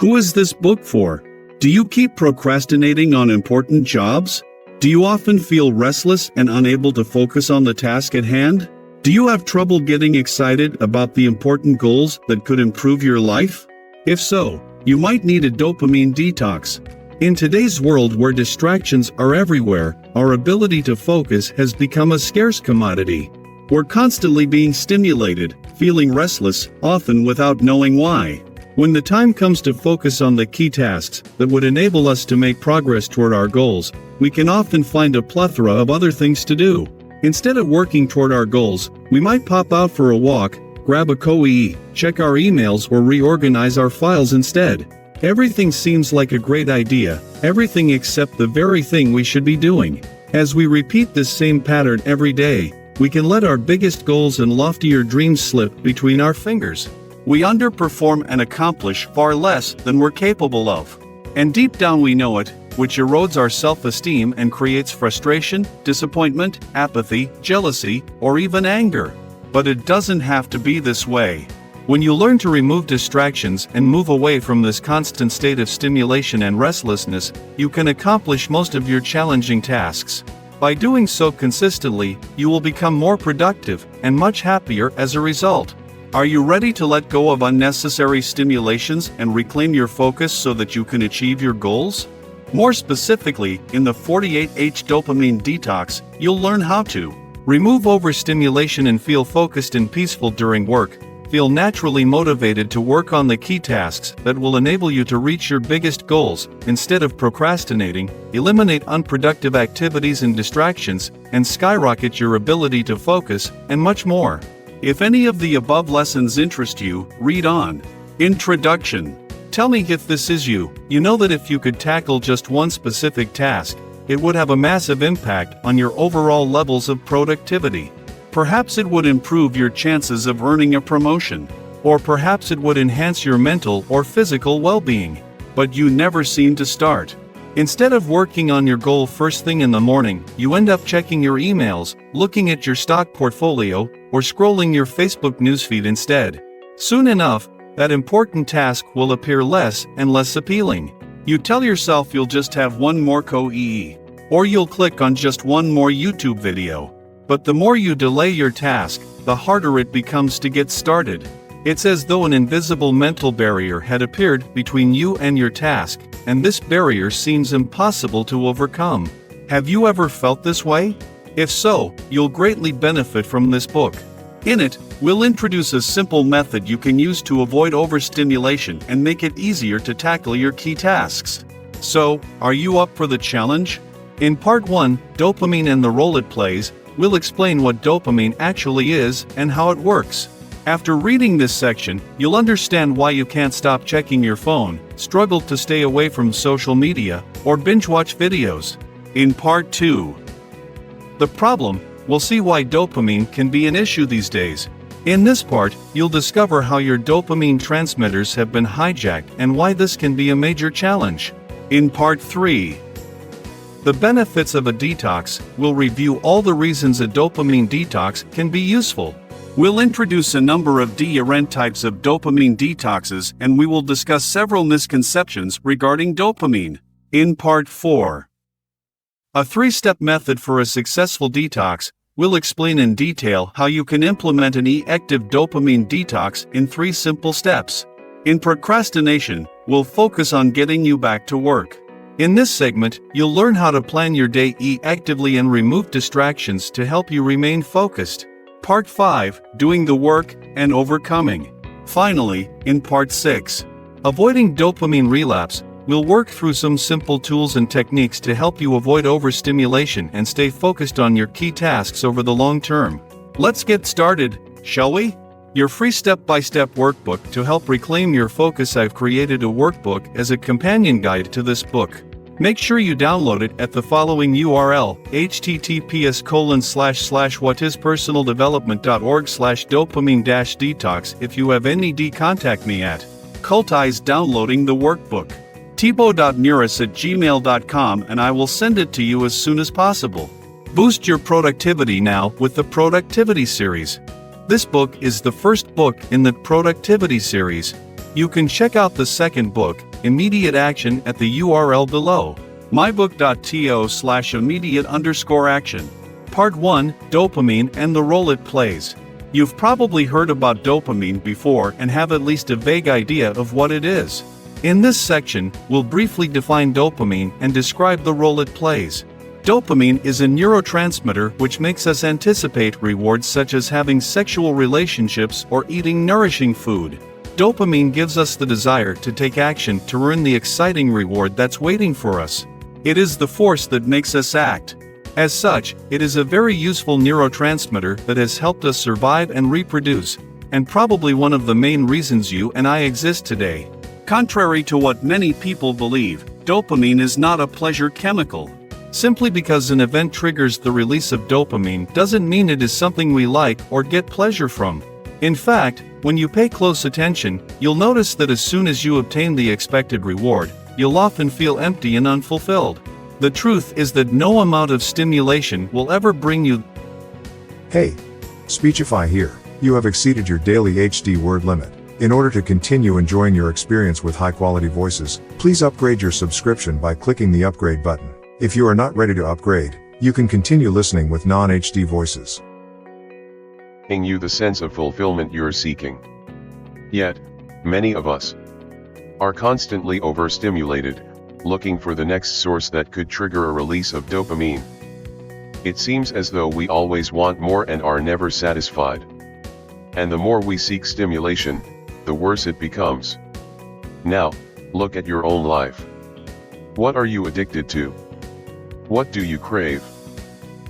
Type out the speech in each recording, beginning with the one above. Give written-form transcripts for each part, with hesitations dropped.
Who is this book for? Do you keep procrastinating on important jobs? Do you often feel restless and unable to focus on the task at hand? Do you have trouble getting excited about the important goals that could improve your life? If so, you might need a dopamine detox. In today's world where distractions are everywhere, our ability to focus has become a scarce commodity. We're constantly being stimulated, feeling restless, often without knowing why. When the time comes to focus on the key tasks that would enable us to make progress toward our goals, we can often find a plethora of other things to do. Instead of working toward our goals, we might pop out for a walk, grab a coffee, check our emails, or reorganize our files instead. Everything seems like a great idea, everything except the very thing we should be doing. As we repeat this same pattern every day, we can let our biggest goals and loftier dreams slip between our fingers. We underperform and accomplish far less than we're capable of. And deep down we know it, which erodes our self-esteem and creates frustration, disappointment, apathy, jealousy, or even anger. But it doesn't have to be this way. When you learn to remove distractions and move away from this constant state of stimulation and restlessness, you can accomplish most of your challenging tasks. By doing so consistently, you will become more productive and much happier as a result. Are you ready to let go of unnecessary stimulations and reclaim your focus so that you can achieve your goals? More specifically, in the 48H Dopamine Detox, you'll learn how to remove overstimulation and feel focused and peaceful during work, feel naturally motivated to work on the key tasks that will enable you to reach your biggest goals, instead of procrastinating, eliminate unproductive activities and distractions, and skyrocket your ability to focus, and much more. If any of the above lessons interest you, read on. Introduction. Tell me if this is you. You know that if you could tackle just one specific task, it would have a massive impact on your overall levels of productivity. Perhaps it would improve your chances of earning a promotion. Or perhaps it would enhance your mental or physical well-being. But you never seem to start. Instead of working on your goal first thing in the morning, you end up checking your emails, looking at your stock portfolio, or scrolling your Facebook newsfeed instead. Soon enough, that important task will appear less and less appealing. You tell yourself you'll just have one more coffee, or you'll click on just one more YouTube video. But the more you delay your task, the harder it becomes to get started. It's as though an invisible mental barrier had appeared between you and your task, and this barrier seems impossible to overcome. Have you ever felt this way? If so, you'll greatly benefit from this book. In it, we'll introduce a simple method you can use to avoid overstimulation and make it easier to tackle your key tasks. So, are you up for the challenge? In Part 1, Dopamine and the Role It Plays, we'll explain what dopamine actually is and how it works. After reading this section, you'll understand why you can't stop checking your phone, struggle to stay away from social media, or binge-watch videos. In Part 2, The Problem, we'll see why dopamine can be an issue these days. In this part, you'll discover how your dopamine transmitters have been hijacked and why this can be a major challenge. In Part 3, The Benefits of a Detox, we'll review all the reasons a dopamine detox can be useful. We'll introduce a number of different types of dopamine detoxes, and we will discuss several misconceptions regarding dopamine. In Part 4, A 3-step method for a successful detox, we'll explain in detail how you can implement an effective dopamine detox in 3 simple steps. In Procrastination, we'll focus on getting you back to work. In this segment, you'll learn how to plan your day effectively and remove distractions to help you remain focused. Part 5, Doing the Work and Overcoming. Finally, in Part 6, Avoiding Dopamine Relapse, we'll work through some simple tools and techniques to help you avoid overstimulation and stay focused on your key tasks over the long term. Let's get started, shall we? Your free step-by-step workbook to help reclaim your focus. I've created a workbook as a companion guide to this book. Make sure you download it at the following URL, https://whatispersonaldevelopment.org/dopamine-detox. If you have any contact me at Cultize downloading the workbook. tbo.neuris@gmail.com and I will send it to you as soon as possible. Boost your productivity now with the Productivity Series. This book is the first book in the Productivity Series. You can check out the second book, immediate action at the URL below. mybook.to/immediate_action. Part 1, Dopamine and the Role It Plays. You've probably heard about dopamine before and have at least a vague idea of what it is. In this section, we'll briefly define dopamine and describe the role it plays. Dopamine is a neurotransmitter which makes us anticipate rewards such as having sexual relationships or eating nourishing food. Dopamine gives us the desire to take action to earn the exciting reward that's waiting for us. It is the force that makes us act. As such, it is a very useful neurotransmitter that has helped us survive and reproduce, and probably one of the main reasons you and I exist today. Contrary to what many people believe, dopamine is not a pleasure chemical. Simply because an event triggers the release of dopamine doesn't mean it is something we like or get pleasure from. In fact, when you pay close attention, you'll notice that as soon as you obtain the expected reward, you'll often feel empty and unfulfilled. The truth is that no amount of stimulation will ever bring you. Hey, Speechify here. You have exceeded your daily HD word limit. In order to continue enjoying your experience with high-quality voices, please upgrade your subscription by clicking the upgrade button. If you are not ready to upgrade, you can continue listening with non-HD voices. Giving you the sense of fulfillment you're seeking. Yet, many of us are constantly overstimulated, looking for the next source that could trigger a release of dopamine. It seems as though we always want more and are never satisfied. And the more we seek stimulation, the worse it becomes. Now, look at your own life. What are you addicted to? What do you crave?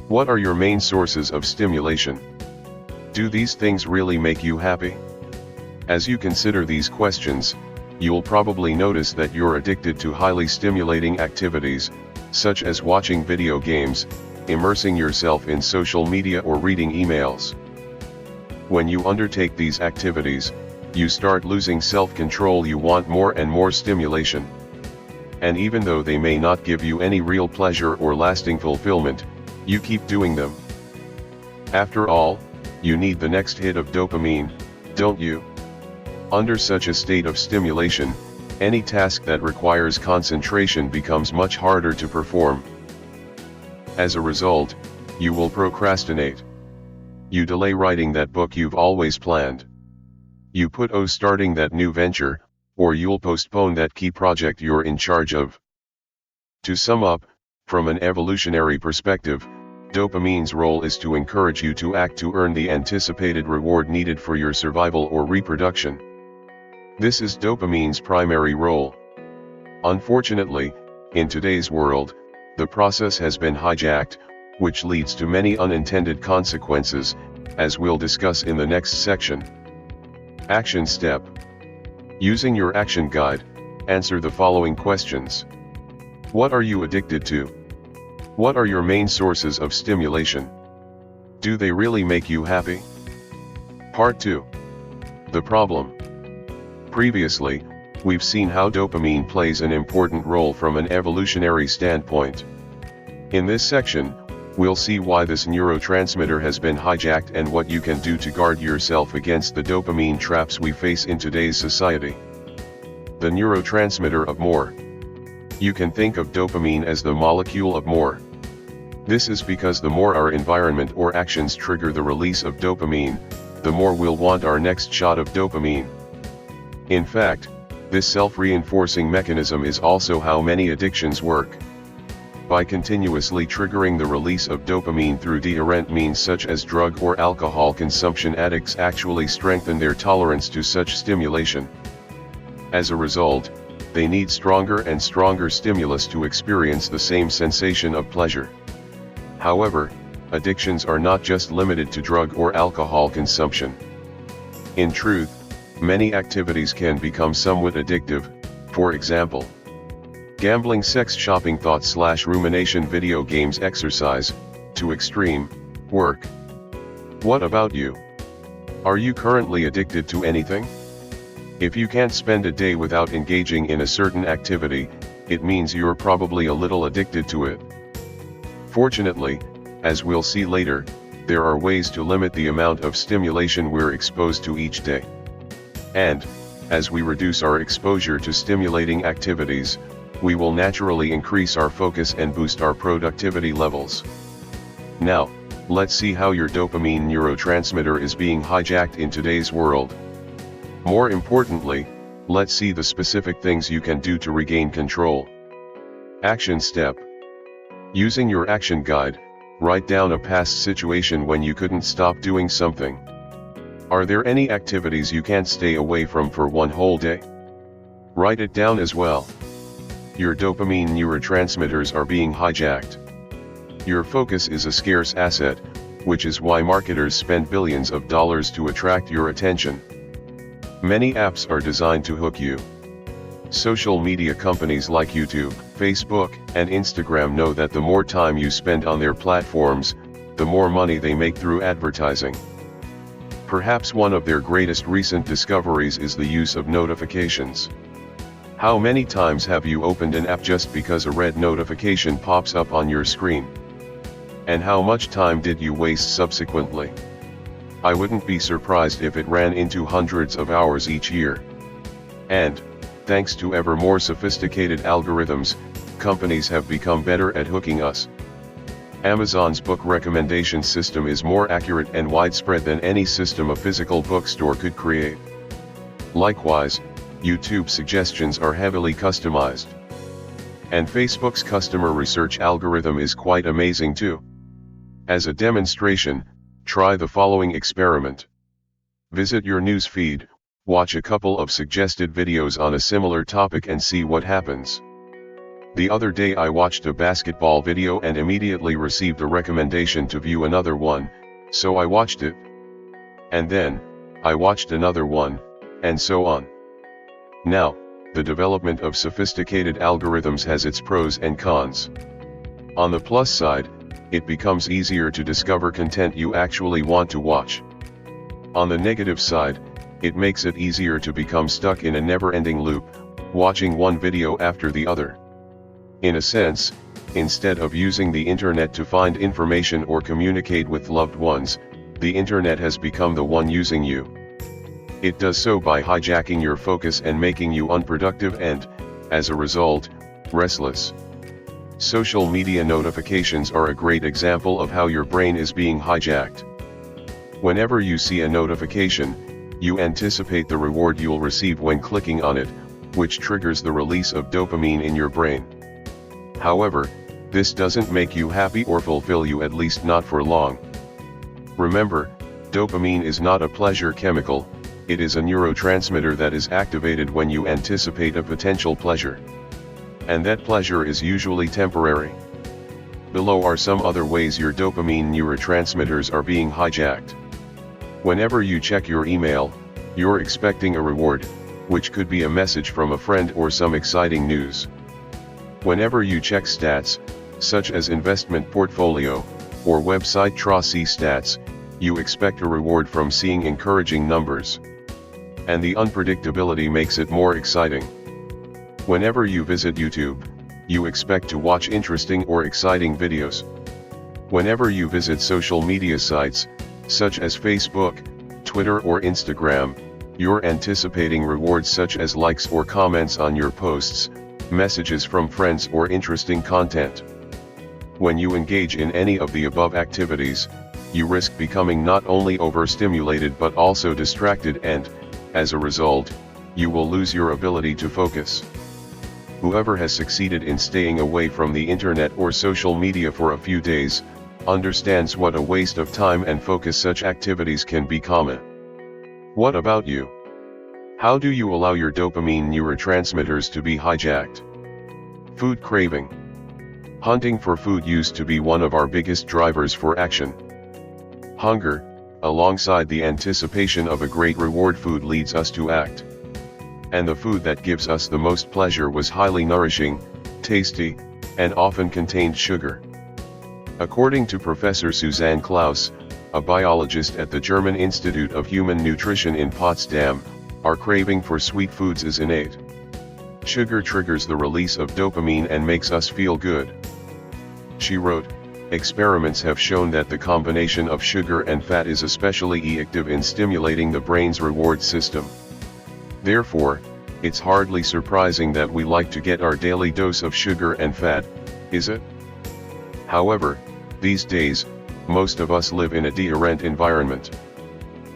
What are your main sources of stimulation? Do these things really make you happy? As you consider these questions, you'll probably notice that you're addicted to highly stimulating activities, such as watching video games, immersing yourself in social media or reading emails. When you undertake these activities, you start losing self-control. You want more and more stimulation. And even though they may not give you any real pleasure or lasting fulfillment, you keep doing them. After all, you need the next hit of dopamine, don't you? Under such a state of stimulation, any task that requires concentration becomes much harder to perform. As a result, you will procrastinate. You delay writing that book you've always planned. You put off starting that new venture, or you'll postpone that key project you're in charge of. To sum up, from an evolutionary perspective, dopamine's role is to encourage you to act to earn the anticipated reward needed for your survival or reproduction. This is dopamine's primary role. Unfortunately, in today's world, the process has been hijacked, which leads to many unintended consequences, as we'll discuss in the next section. Action step. Using your action guide, answer the following questions. What are you addicted to? What are your main sources of stimulation? Do they really make you happy? Part 2. The problem. Previously, we've seen how dopamine plays an important role from an evolutionary standpoint. In this section, we'll see why this neurotransmitter has been hijacked and what you can do to guard yourself against the dopamine traps we face in today's society. The neurotransmitter of more. You can think of dopamine as the molecule of more. This is because the more our environment or actions trigger the release of dopamine, the more we'll want our next shot of dopamine. In fact, this self-reinforcing mechanism is also how many addictions work. By continuously triggering the release of dopamine through deterrent means such as drug or alcohol consumption, addicts actually strengthen their tolerance to such stimulation. As a result, they need stronger and stronger stimulus to experience the same sensation of pleasure. However, addictions are not just limited to drug or alcohol consumption. In truth, many activities can become somewhat addictive, for example, gambling, sex, shopping, thought/rumination, video games, exercise, to extreme, work. What about you? Are you currently addicted to anything? If you can't spend a day without engaging in a certain activity, it means you're probably a little addicted to it. Fortunately, as we'll see later, there are ways to limit the amount of stimulation we're exposed to each day. And, as we reduce our exposure to stimulating activities, we will naturally increase our focus and boost our productivity levels. Now, let's see how your dopamine neurotransmitter is being hijacked in today's world. More importantly, let's see the specific things you can do to regain control. Action step. Using your action guide, write down a past situation when you couldn't stop doing something. Are there any activities you can't stay away from for one whole day? Write it down as well. Your dopamine neurotransmitters are being hijacked. Your focus is a scarce asset, which is why marketers spend billions of dollars to attract your attention. Many apps are designed to hook you. Social media companies like YouTube, Facebook, and Instagram know that the more time you spend on their platforms, the more money they make through advertising. Perhaps one of their greatest recent discoveries is the use of notifications. How many times have you opened an app just because a red notification pops up on your screen? And how much time did you waste subsequently? I wouldn't be surprised if it ran into hundreds of hours each year. And, thanks to ever more sophisticated algorithms, companies have become better at hooking us. Amazon's book recommendation system is more accurate and widespread than any system a physical bookstore could create. Likewise, YouTube suggestions are heavily customized. And Facebook's customer research algorithm is quite amazing too. As a demonstration, try the following experiment. Visit your news feed, watch a couple of suggested videos on a similar topic and see what happens. The other day I watched a basketball video and immediately received a recommendation to view another one, so I watched it. And then, I watched another one, and so on. Now, the development of sophisticated algorithms has its pros and cons. On the plus side, it becomes easier to discover content you actually want to watch. On the negative side, it makes it easier to become stuck in a never-ending loop, watching one video after the other. In a sense, instead of using the internet to find information or communicate with loved ones, the internet has become the one using you. It does so by hijacking your focus and making you unproductive and, as a result, restless. Social media notifications are a great example of how your brain is being hijacked. Whenever you see a notification, you anticipate the reward you'll receive when clicking on it, which triggers the release of dopamine in your brain. However, this doesn't make you happy or fulfill you, at least not for long. Remember, dopamine is not a pleasure chemical, it is a neurotransmitter that is activated when you anticipate a potential pleasure. And that pleasure is usually temporary. Below are some other ways your dopamine neurotransmitters are being hijacked. Whenever you check your email, you're expecting a reward, which could be a message from a friend or some exciting news. Whenever you check stats, such as investment portfolio, or website Tracey stats, you expect a reward from seeing encouraging numbers. And the unpredictability makes it more exciting. Whenever you visit YouTube, you expect to watch interesting or exciting videos. Whenever you visit social media sites, such as Facebook, Twitter or Instagram, you're anticipating rewards such as likes or comments on your posts, messages from friends or interesting content. When you engage in any of the above activities, you risk becoming not only overstimulated but also distracted and, as a result, you will lose your ability to focus. Whoever has succeeded in staying away from the internet or social media for a few days, understands what a waste of time and focus such activities can become. What about you? How do you allow your dopamine neurotransmitters to be hijacked? Food craving. Hunting for food used to be one of our biggest drivers for action. Hunger, alongside the anticipation of a great reward food, leads us to act. And the food that gives us the most pleasure was highly nourishing, tasty, and often contained sugar. According to Professor Suzanne Klaus, a biologist at the German Institute of Human Nutrition in Potsdam, our craving for sweet foods is innate. Sugar triggers the release of dopamine and makes us feel good. She wrote, experiments have shown that the combination of sugar and fat is especially effective in stimulating the brain's reward system. Therefore, it's hardly surprising that we like to get our daily dose of sugar and fat, is it? However, these days, most of us live in a deodorant environment.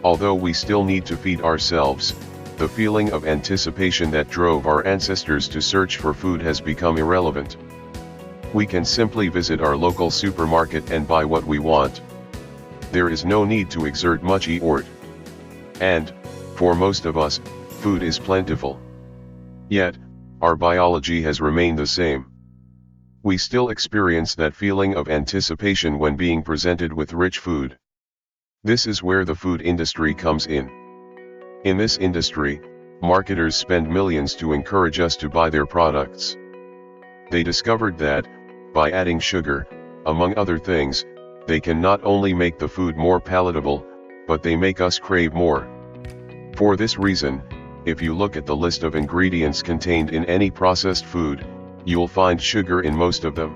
Although we still need to feed ourselves, the feeling of anticipation that drove our ancestors to search for food has become irrelevant. We can simply visit our local supermarket and buy what we want. There is no need to exert much effort. And, for most of us, food is plentiful. Yet, our biology has remained the same. We still experience that feeling of anticipation when being presented with rich food. This is where the food industry comes in. In this industry, marketers spend millions to encourage us to buy their products. They discovered that, by adding sugar, among other things, they can not only make the food more palatable, but they make us crave more. For this reason, if you look at the list of ingredients contained in any processed food, you'll find sugar in most of them.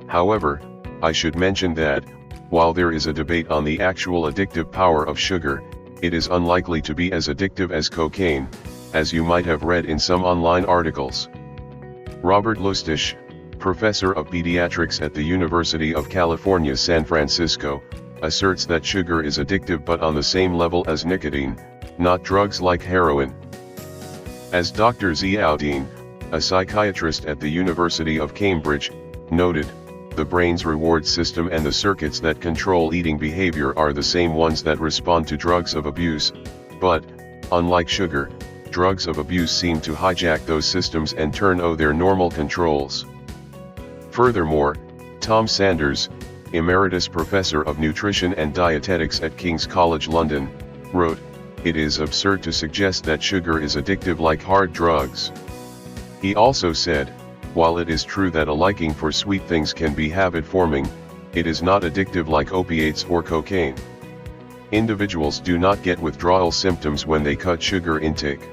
However, I should mention that, while there is a debate on the actual addictive power of sugar, it is unlikely to be as addictive as cocaine, as you might have read in some online articles. Robert Lustish, professor of pediatrics at the University of California, San Francisco, asserts that sugar is addictive but on the same level as nicotine, not drugs like heroin. As Dr. Ziauddin, a psychiatrist at the University of Cambridge, noted, the brain's reward system and the circuits that control eating behavior are the same ones that respond to drugs of abuse, but, unlike sugar, drugs of abuse seem to hijack those systems and turn off their normal controls. Furthermore, Tom Sanders, Emeritus Professor of Nutrition and Dietetics at King's College London, wrote, "It is absurd to suggest that sugar is addictive like hard drugs." He also said, while it is true that a liking for sweet things can be habit-forming, it is not addictive like opiates or cocaine. Individuals do not get withdrawal symptoms when they cut sugar intake.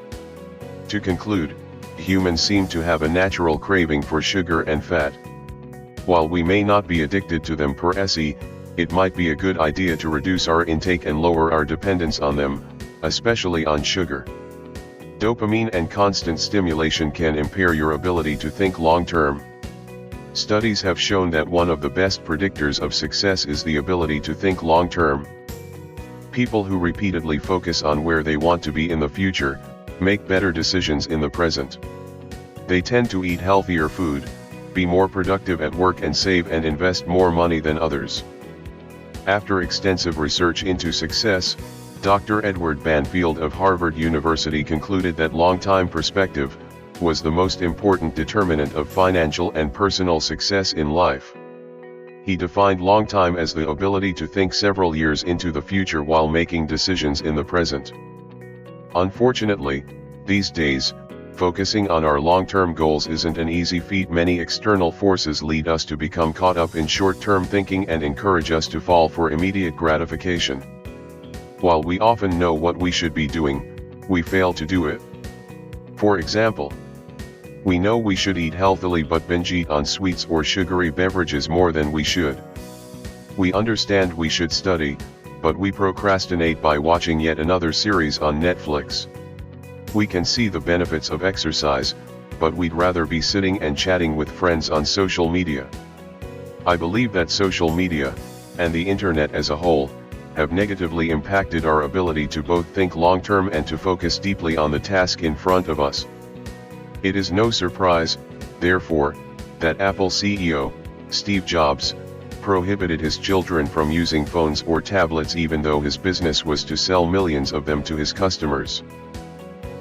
To conclude, humans seem to have a natural craving for sugar and fat. While we may not be addicted to them per se, it might be a good idea to reduce our intake and lower our dependence on them, especially on sugar. Dopamine and constant stimulation can impair your ability to think long-term. Studies have shown that one of the best predictors of success is the ability to think long-term. People who repeatedly focus on where they want to be in the future, make better decisions in the present. They tend to eat healthier food, be more productive at work and save and invest more money than others. After extensive research into success, Dr. Edward Banfield of Harvard University concluded that long-time perspective was the most important determinant of financial and personal success in life. He defined long-time as the ability to think several years into the future while making decisions in the present. Unfortunately, these days, focusing on our long-term goals isn't an easy feat. Many external forces lead us to become caught up in short-term thinking and encourage us to fall for immediate gratification. While we often know what we should be doing, we fail to do it. For example, we know we should eat healthily but binge eat on sweets or sugary beverages more than we should. We understand we should study, but we procrastinate by watching yet another series on Netflix. We can see the benefits of exercise, but we'd rather be sitting and chatting with friends on social media. I believe that social media, and the internet as a whole, have negatively impacted our ability to both think long-term and to focus deeply on the task in front of us. It is no surprise, therefore, that Apple CEO, Steve Jobs, prohibited his children from using phones or tablets even though his business was to sell millions of them to his customers.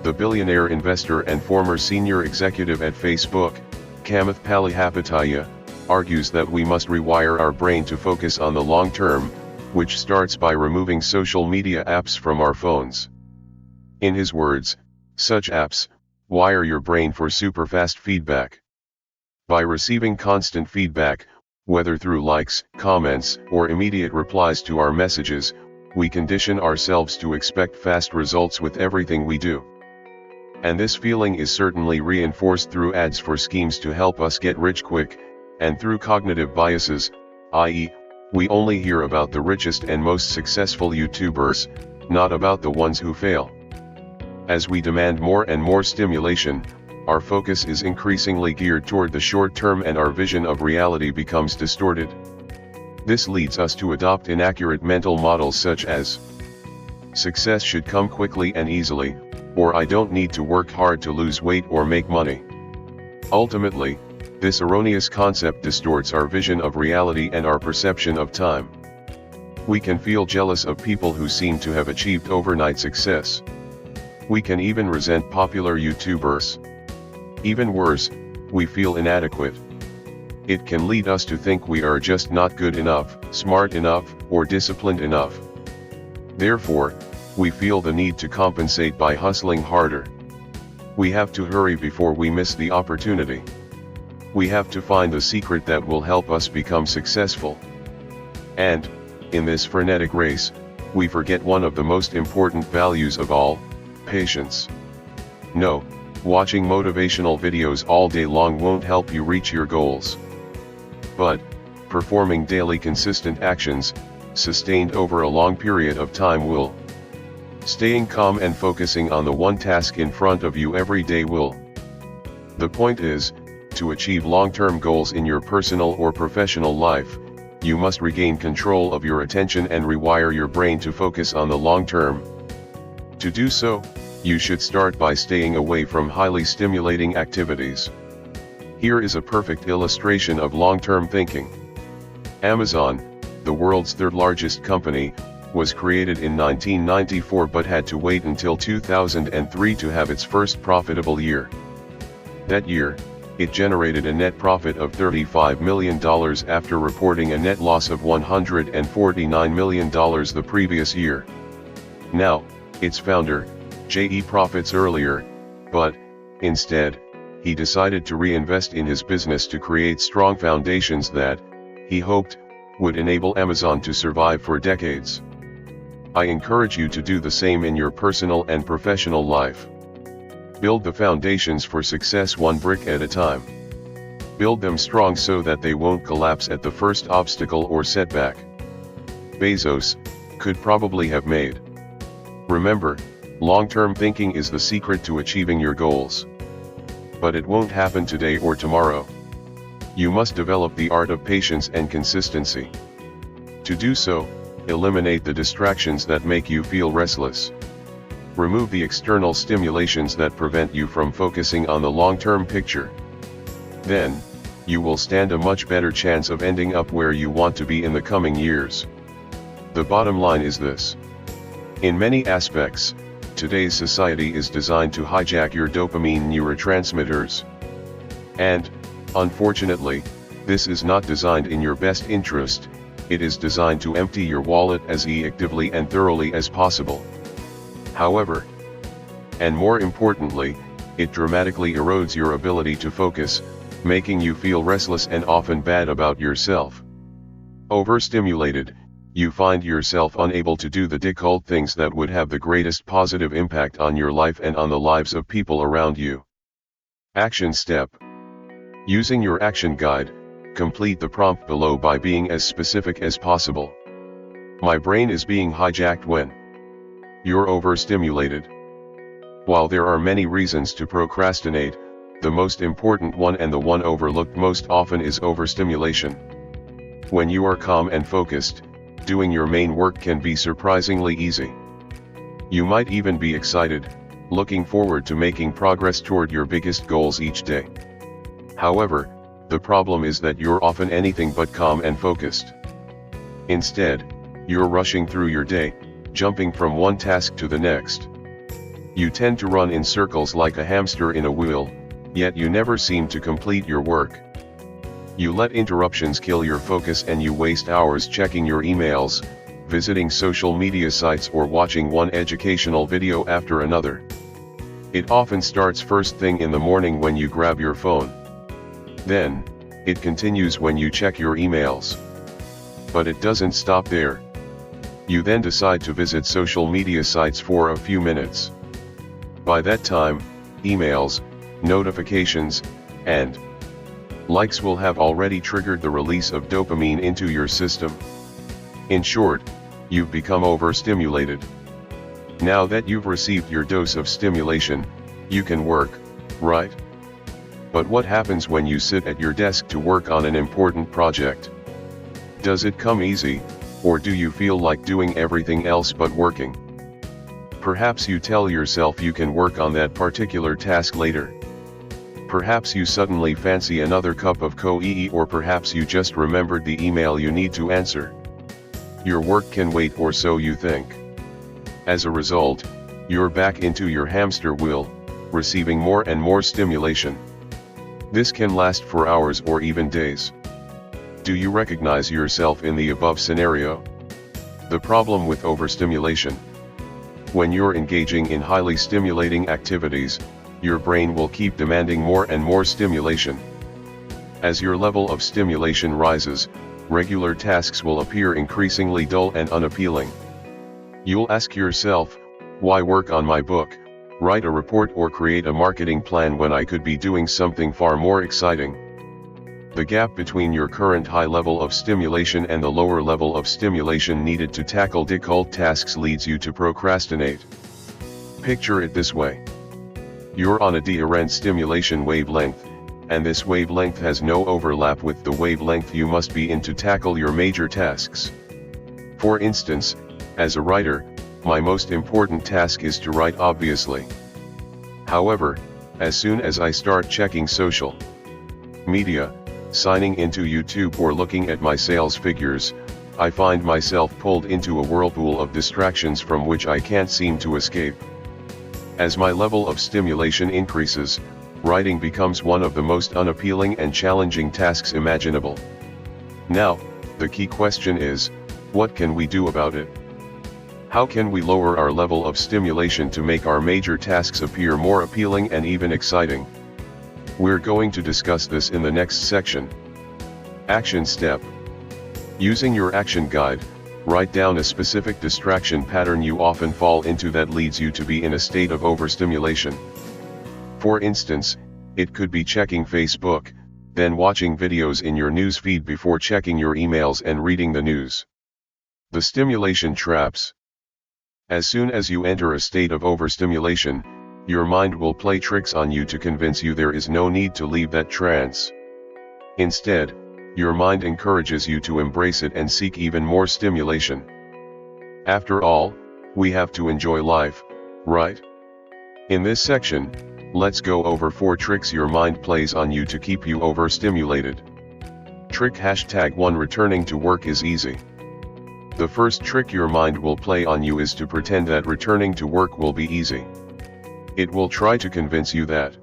The billionaire investor and former senior executive at Facebook, Kamath Palihapitiya, argues that we must rewire our brain to focus on the long term, which starts by removing social media apps from our phones. In his words, such apps wire your brain for super-fast feedback. By receiving constant feedback, whether through likes, comments, or immediate replies to our messages, we condition ourselves to expect fast results with everything we do. And this feeling is certainly reinforced through ads for schemes to help us get rich quick, and through cognitive biases, i.e., we only hear about the richest and most successful YouTubers, not about the ones who fail. As we demand more and more stimulation, our focus is increasingly geared toward the short term and our vision of reality becomes distorted. This leads us to adopt inaccurate mental models such as, success should come quickly and easily, or I don't need to work hard to lose weight or make money. Ultimately, this erroneous concept distorts our vision of reality and our perception of time. We can feel jealous of people who seem to have achieved overnight success. We can even resent popular YouTubers. Even worse, we feel inadequate. It can lead us to think we are just not good enough, smart enough, or disciplined enough. Therefore, we feel the need to compensate by hustling harder. We have to hurry before we miss the opportunity. We have to find the secret that will help us become successful. And, in this frenetic race, we forget one of the most important values of all, patience. No, watching motivational videos all day long won't help you reach your goals. But, performing daily consistent actions, sustained over a long period of time will. Staying calm and focusing on the one task in front of you every day will. The point is, to achieve long-term goals in your personal or professional life, you must regain control of your attention and rewire your brain to focus on the long term. To do so, you should start by staying away from highly stimulating activities. Here is a perfect illustration of long-term thinking. Amazon, the world's third-largest company, was created in 1994 but had to wait until 2003 to have its first profitable year. That year, it generated a net profit of $35 million after reporting a net loss of $149 million the previous year. Now, its founder, J.E. profits earlier, but, instead, he decided to reinvest in his business to create strong foundations that, he hoped, would enable Amazon to survive for decades. I encourage you to do the same in your personal and professional life. Build the foundations for success one brick at a time. Build them strong so that they won't collapse at the first obstacle or setback. Bezos could probably have made. Remember, long-term thinking is the secret to achieving your goals. But it won't happen today or tomorrow. You must develop the art of patience and consistency. To do so, eliminate the distractions that make you feel restless. Remove the external stimulations that prevent you from focusing on the long-term picture. Then, you will stand a much better chance of ending up where you want to be in the coming years. The bottom line is this. In many aspects, today's society is designed to hijack your dopamine neurotransmitters. And, unfortunately, this is not designed in your best interest, it is designed to empty your wallet as effectively and thoroughly as possible. However, and more importantly, it dramatically erodes your ability to focus, making you feel restless and often bad about yourself. Overstimulated, you find yourself unable to do the difficult things that would have the greatest positive impact on your life and on the lives of people around you. Action step. Using your action guide, complete the prompt below by being as specific as possible. My brain is being hijacked when you're overstimulated. While there are many reasons to procrastinate, the most important one and the one overlooked most often is overstimulation. When you are calm and focused, doing your main work can be surprisingly easy. You might even be excited, looking forward to making progress toward your biggest goals each day. However, the problem is that you're often anything but calm and focused. Instead, you're rushing through your day, jumping from one task to the next. You tend to run in circles like a hamster in a wheel, yet you never seem to complete your work. You let interruptions kill your focus and you waste hours checking your emails, visiting social media sites or watching one educational video after another. It often starts first thing in the morning when you grab your phone. Then, it continues when you check your emails. But it doesn't stop there. You then decide to visit social media sites for a few minutes. By that time, emails, notifications, and likes will have already triggered the release of dopamine into your system. In short, you've become overstimulated. Now that you've received your dose of stimulation, you can work, right? But what happens when you sit at your desk to work on an important project? Does it come easy, or do you feel like doing everything else but working? Perhaps you tell yourself you can work on that particular task later. Perhaps you suddenly fancy another cup of coffee, or perhaps you just remembered the email you need to answer. Your work can wait, or so you think. As a result, you're back into your hamster wheel, receiving more and more stimulation. This can last for hours or even days. Do you recognize yourself in the above scenario? The problem with overstimulation. When you're engaging in highly stimulating activities, your brain will keep demanding more and more stimulation. As your level of stimulation rises, regular tasks will appear increasingly dull and unappealing. You'll ask yourself, why work on my book, write a report, or create a marketing plan when I could be doing something far more exciting? The gap between your current high level of stimulation and the lower level of stimulation needed to tackle difficult tasks leads you to procrastinate. Picture it this way. You're on a different stimulation wavelength, and this wavelength has no overlap with the wavelength you must be in to tackle your major tasks. For instance, as a writer, my most important task is to write, obviously. However, as soon as I start checking social media, signing into YouTube, or looking at my sales figures, I find myself pulled into a whirlpool of distractions from which I can't seem to escape. As my level of stimulation increases, writing becomes one of the most unappealing and challenging tasks imaginable. Now, the key question is, what can we do about it? How can we lower our level of stimulation to make our major tasks appear more appealing and even exciting? We're going to discuss this in the next section. Action step. Using your action guide, write down a specific distraction pattern you often fall into that leads you to be in a state of overstimulation. For instance, it could be checking Facebook, then watching videos in your news feed before checking your emails and reading the news. The stimulation traps. As soon as you enter a state of overstimulation, your mind will play tricks on you to convince you there is no need to leave that trance. Instead, your mind encourages you to embrace it and seek even more stimulation. After all, we have to enjoy life, right? In this section, let's go over 4 tricks your mind plays on you to keep you overstimulated. Trick #1 Returning to work is easy. The first trick your mind will play on you is to pretend that returning to work will be easy. It will try to convince you that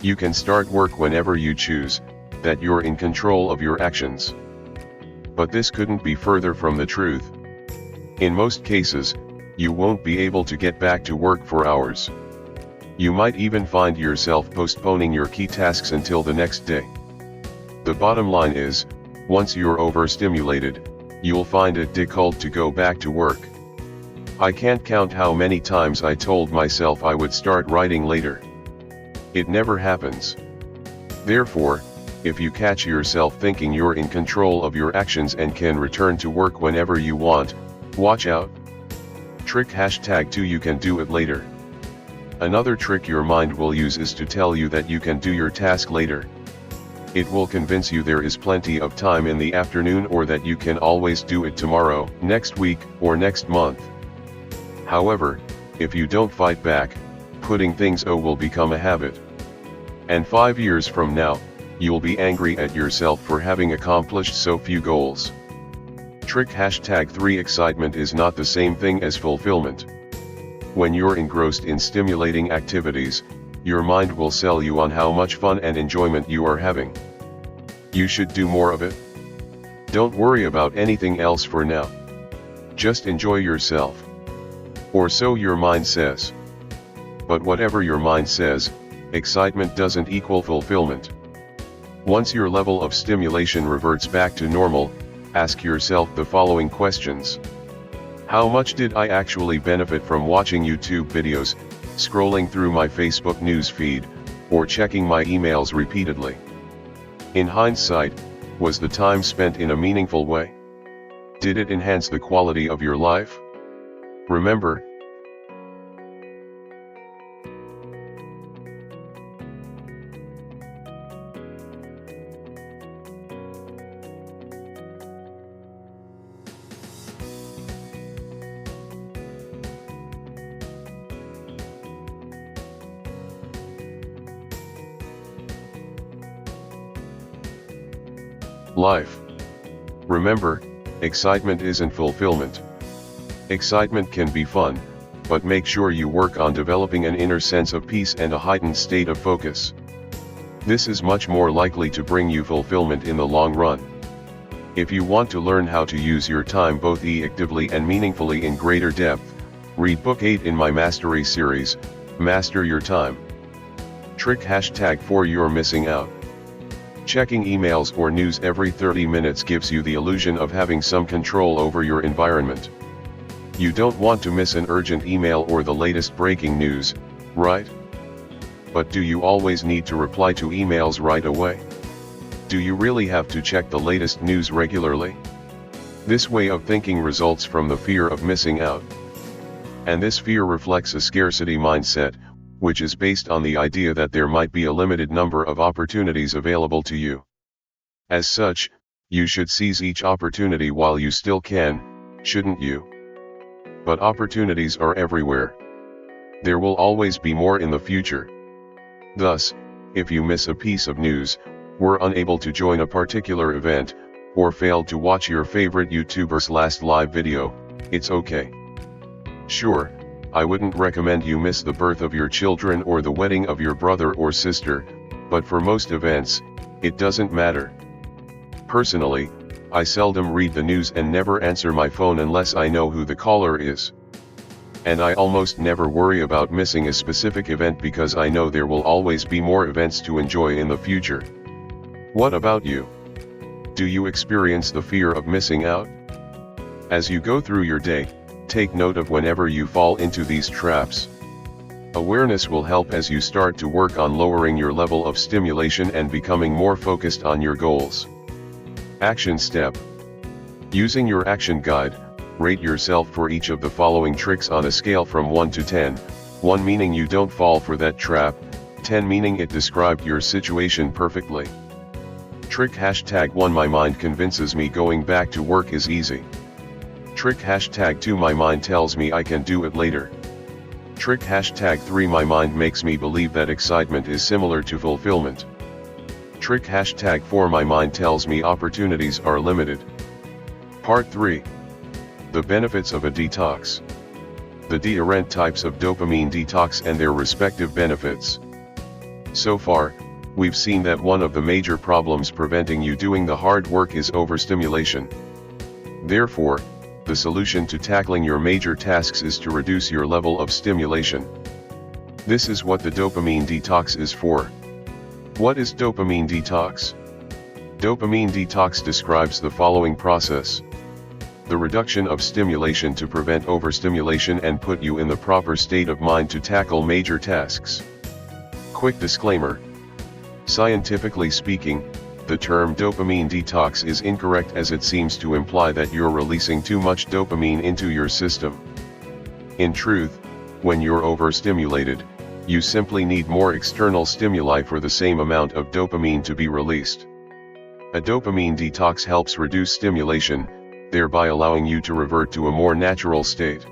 you can start work whenever you choose, that you're in control of your actions. But this couldn't be further from the truth. In most cases, you won't be able to get back to work for hours. You might even find yourself postponing your key tasks until the next day. The bottom line is, once you're overstimulated, you'll find it difficult to go back to work. I can't count how many times I told myself I would start writing later. It never happens. Therefore, if you catch yourself thinking you're in control of your actions and can return to work whenever you want, watch out. Trick #2 You can do it later. Another trick your mind will use is to tell you that you can do your task later. It will convince you there is plenty of time in the afternoon, or that you can always do it tomorrow, next week, or next month. However, if you don't fight back, putting things off will become a habit. And 5 years from now, you'll be angry at yourself for having accomplished so few goals. Trick #3 Excitement is not the same thing as fulfillment. When you're engrossed in stimulating activities, your mind will sell you on how much fun and enjoyment you are having. You should do more of it. Don't worry about anything else for now. Just enjoy yourself. Or so your mind says. But whatever your mind says, excitement doesn't equal fulfillment. Once your level of stimulation reverts back to normal, ask yourself the following questions. How much did I actually benefit from watching YouTube videos, scrolling through my Facebook news feed, or checking my emails repeatedly? In hindsight, was the time spent in a meaningful way? Did it enhance the quality of your life? Remember, Life. Remember, excitement isn't fulfillment. Excitement can be fun, but make sure you work on developing an inner sense of peace and a heightened state of focus. This is much more likely to bring you fulfillment in the long run. If you want to learn how to use your time both effectively and meaningfully in greater depth, read Book 8 in my Mastery series, Master Your Time. Trick #4 You're missing out. Checking emails or news every 30 minutes gives you the illusion of having some control over your environment. You don't want to miss an urgent email or the latest breaking news, right? But do you always need to reply to emails right away? Do you really have to check the latest news regularly? This way of thinking results from the fear of missing out. And this fear reflects a scarcity mindset, which is based on the idea that there might be a limited number of opportunities available to you. As such, you should seize each opportunity while you still can, shouldn't you? But opportunities are everywhere. There will always be more in the future. Thus, if you miss a piece of news, were unable to join a particular event, or failed to watch your favorite YouTuber's last live video, it's okay. Sure, I wouldn't recommend you miss the birth of your children or the wedding of your brother or sister, but for most events, it doesn't matter. Personally, I seldom read the news and never answer my phone unless I know who the caller is. And I almost never worry about missing a specific event because I know there will always be more events to enjoy in the future. What about you? Do you experience the fear of missing out? As you go through your day, take note of whenever you fall into these traps. Awareness will help as you start to work on lowering your level of stimulation and becoming more focused on your goals. Action step. Using your action guide, rate yourself for each of the following tricks on a scale from 1 to 10, 1 meaning you don't fall for that trap, 10 meaning it described your situation perfectly. Trick #1 My mind convinces me going back to work is easy. Trick #2 My mind tells me I can do it later. Trick #3 My mind makes me believe that excitement is similar to fulfillment. Trick #4 My mind tells me opportunities are limited. Part 3. The benefits of a detox. The different types of dopamine detox and their respective benefits. So far, we've seen that one of the major problems preventing you doing the hard work is overstimulation. Therefore, the solution to tackling your major tasks is to reduce your level of stimulation. This is what the dopamine detox is for. What is dopamine detox? Dopamine detox describes the following process. The reduction of stimulation to prevent overstimulation and put you in the proper state of mind to tackle major tasks. Quick disclaimer. Scientifically speaking, the term dopamine detox is incorrect as it seems to imply that you're releasing too much dopamine into your system. In truth, when you're overstimulated, you simply need more external stimuli for the same amount of dopamine to be released. A dopamine detox helps reduce stimulation, thereby allowing you to revert to a more natural state.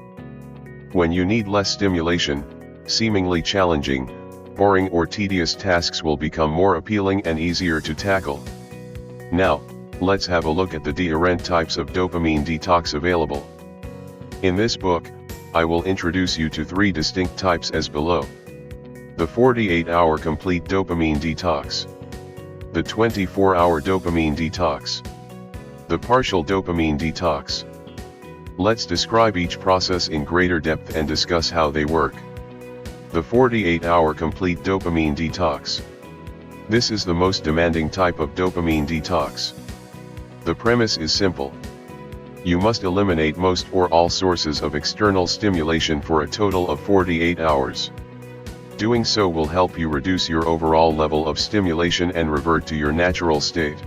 When you need less stimulation, seemingly challenging, boring or tedious tasks will become more appealing and easier to tackle. Now, let's have a look at the different types of dopamine detox available. In this book, I will introduce you to 3 distinct types as below. The 48-hour complete dopamine detox. The 24-hour dopamine detox. The partial dopamine detox. Let's describe each process in greater depth and discuss how they work. The 48-hour complete dopamine detox. This is the most demanding type of dopamine detox. The premise is simple. You must eliminate most or all sources of external stimulation for a total of 48 hours. Doing so will help you reduce your overall level of stimulation and revert to your natural state.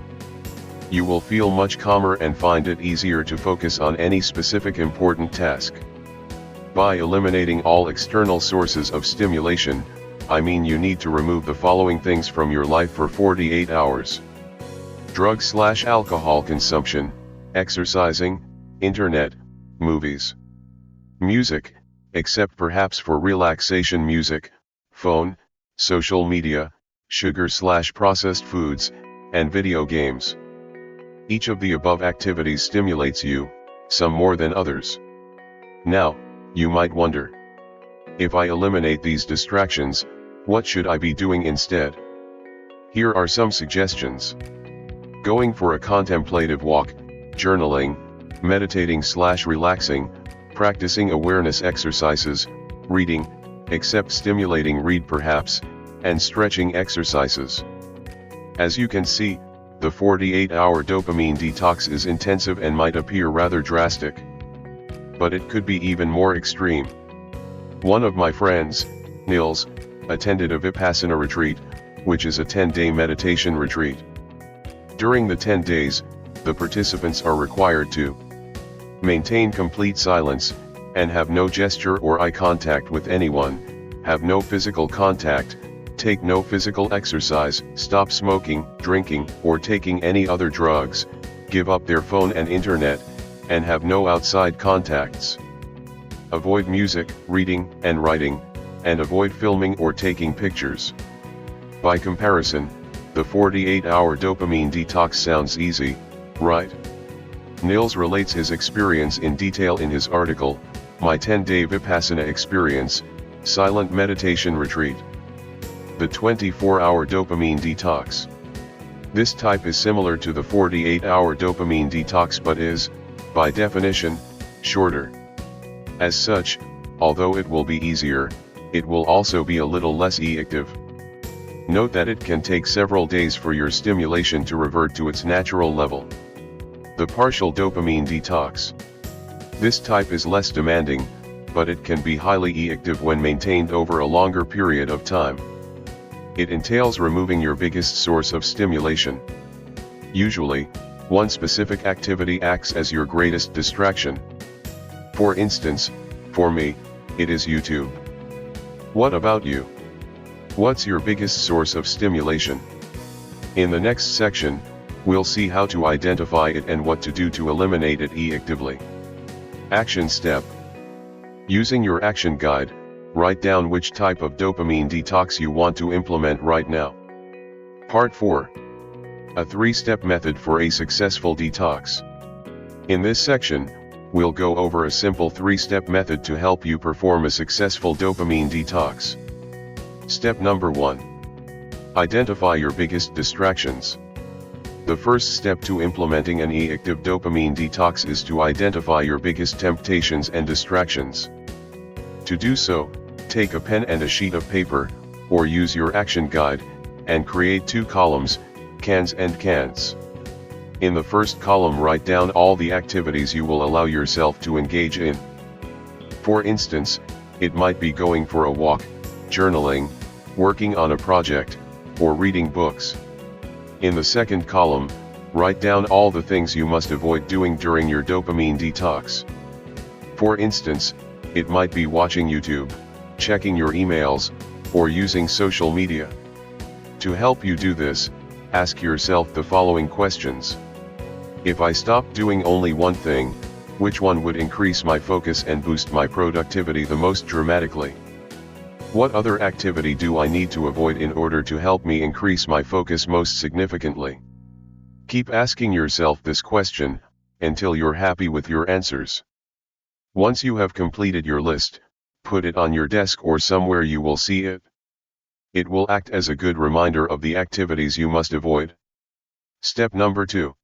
You will feel much calmer and find it easier to focus on any specific important task. By eliminating all external sources of stimulation, I mean you need to remove the following things from your life for 48 hours. Drug/alcohol consumption, exercising, internet, movies. Music, except perhaps for relaxation music, phone, social media, sugar/processed foods, and video games. Each of the above activities stimulates you, some more than others. Now, you might wonder, if I eliminate these distractions, what should I be doing instead? Here are some suggestions. Going for a contemplative walk, journaling, meditating/relaxing, practicing awareness exercises, reading, except stimulating read perhaps, and stretching exercises. As you can see, the 48-hour dopamine detox is intensive and might appear rather drastic. But it could be even more extreme. One of my friends, Nils, attended a Vipassana retreat, which is a 10-day meditation retreat. During the 10 days, the participants are required to maintain complete silence, and have no gesture or eye contact with anyone, have no physical contact, take no physical exercise, stop smoking, drinking, or taking any other drugs, give up their phone and internet, and have no outside contacts. Avoid music, reading, and writing, and avoid filming or taking pictures. By comparison, the 48-hour dopamine detox sounds easy, right? Nils relates his experience in detail in his article, My 10-Day Vipassana Experience, Silent Meditation Retreat. The 24-hour dopamine detox. This type is similar to the 48-hour dopamine detox but is, by definition, shorter. As such, although it will be easier, it will also be a little less addictive. Note that it can take several days for your stimulation to revert to its natural level. The partial dopamine detox. This type is less demanding, but it can be highly addictive when maintained over a longer period of time. It entails removing your biggest source of stimulation. Usually, one specific activity acts as your greatest distraction. For instance, for me, it is YouTube. What about you? What's your biggest source of stimulation? In the next section, we'll see how to identify it and what to do to eliminate it addictively. Action step. Using your action guide, write down which type of dopamine detox you want to implement right now. Part 4. A 3-step method for a successful detox. In this section, we'll go over a simple 3-step method to help you perform a successful dopamine detox. Step number 1. Identify your biggest distractions. The first step to implementing an addictive dopamine detox is to identify your biggest temptations and distractions. To do so, take a pen and a sheet of paper, or use your action guide, and create 2 columns, cans and can'ts. In the first column write down all the activities you will allow yourself to engage in. For instance, it might be going for a walk, journaling, working on a project, or reading books. In the second column, write down all the things you must avoid doing during your dopamine detox. For instance, it might be watching YouTube, checking your emails, or using social media. To help you do this, ask yourself the following questions. If I stopped doing only one thing, which one would increase my focus and boost my productivity the most dramatically? What other activity do I need to avoid in order to help me increase my focus most significantly? Keep asking yourself this question, until you're happy with your answers. Once you have completed your list, put it on your desk or somewhere you will see it. It will act as a good reminder of the activities you must avoid. Step number 2.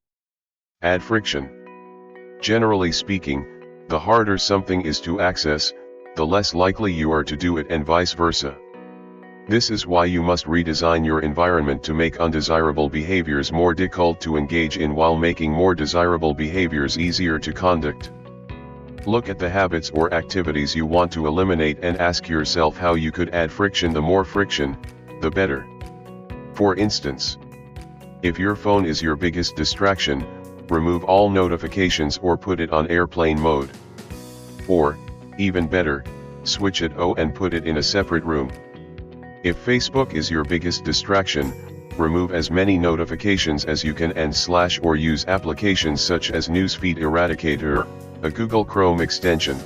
Add friction. Generally speaking, the harder something is to access, the less likely you are to do it and vice versa. This is why you must redesign your environment to make undesirable behaviors more difficult to engage in while making more desirable behaviors easier to conduct. Look at the habits or activities you want to eliminate and ask yourself how you could add friction. The more friction, the better. For instance, if your phone is your biggest distraction, remove all notifications or put it on airplane mode. Or, even better, switch it on and put it in a separate room. If Facebook is your biggest distraction, remove as many notifications as you can or use applications such as Newsfeed Eradicator, a Google Chrome extension.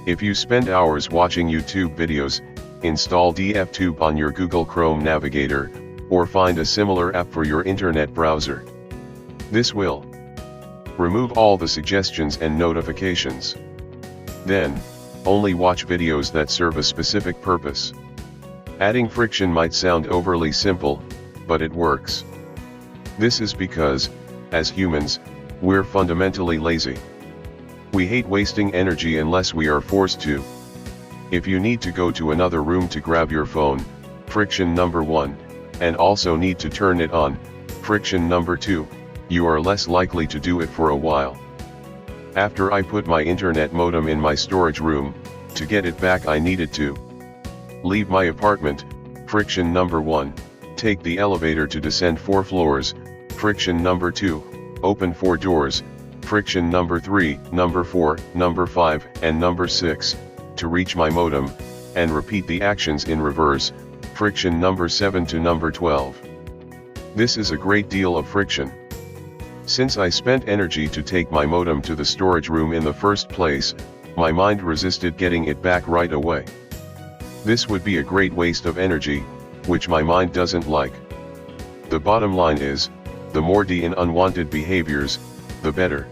If you spend hours watching YouTube videos, install DFTube on your Google Chrome navigator, or find a similar app for your internet browser. This will remove all the suggestions and notifications. Then, only watch videos that serve a specific purpose. Adding friction might sound overly simple, but it works. This is because, as humans, we're fundamentally lazy. We hate wasting energy unless we are forced to. If you need to go to another room to grab your phone, friction number 1, and also need to turn it on, friction number 2, you are less likely to do it for a while. After I put my internet modem in my storage room, to get it back I needed to leave my apartment, friction number 1, take the elevator to descend 4 floors, friction number 2, open 4 doors, friction number 3, number 4, number 5, and number 6, to reach my modem, and repeat the actions in reverse, friction number 7 to number 12. This is a great deal of friction. Since I spent energy to take my modem to the storage room in the first place, my mind resisted getting it back right away. This would be a great waste of energy, which my mind doesn't like. The bottom line is, the more in unwanted behaviors, the better.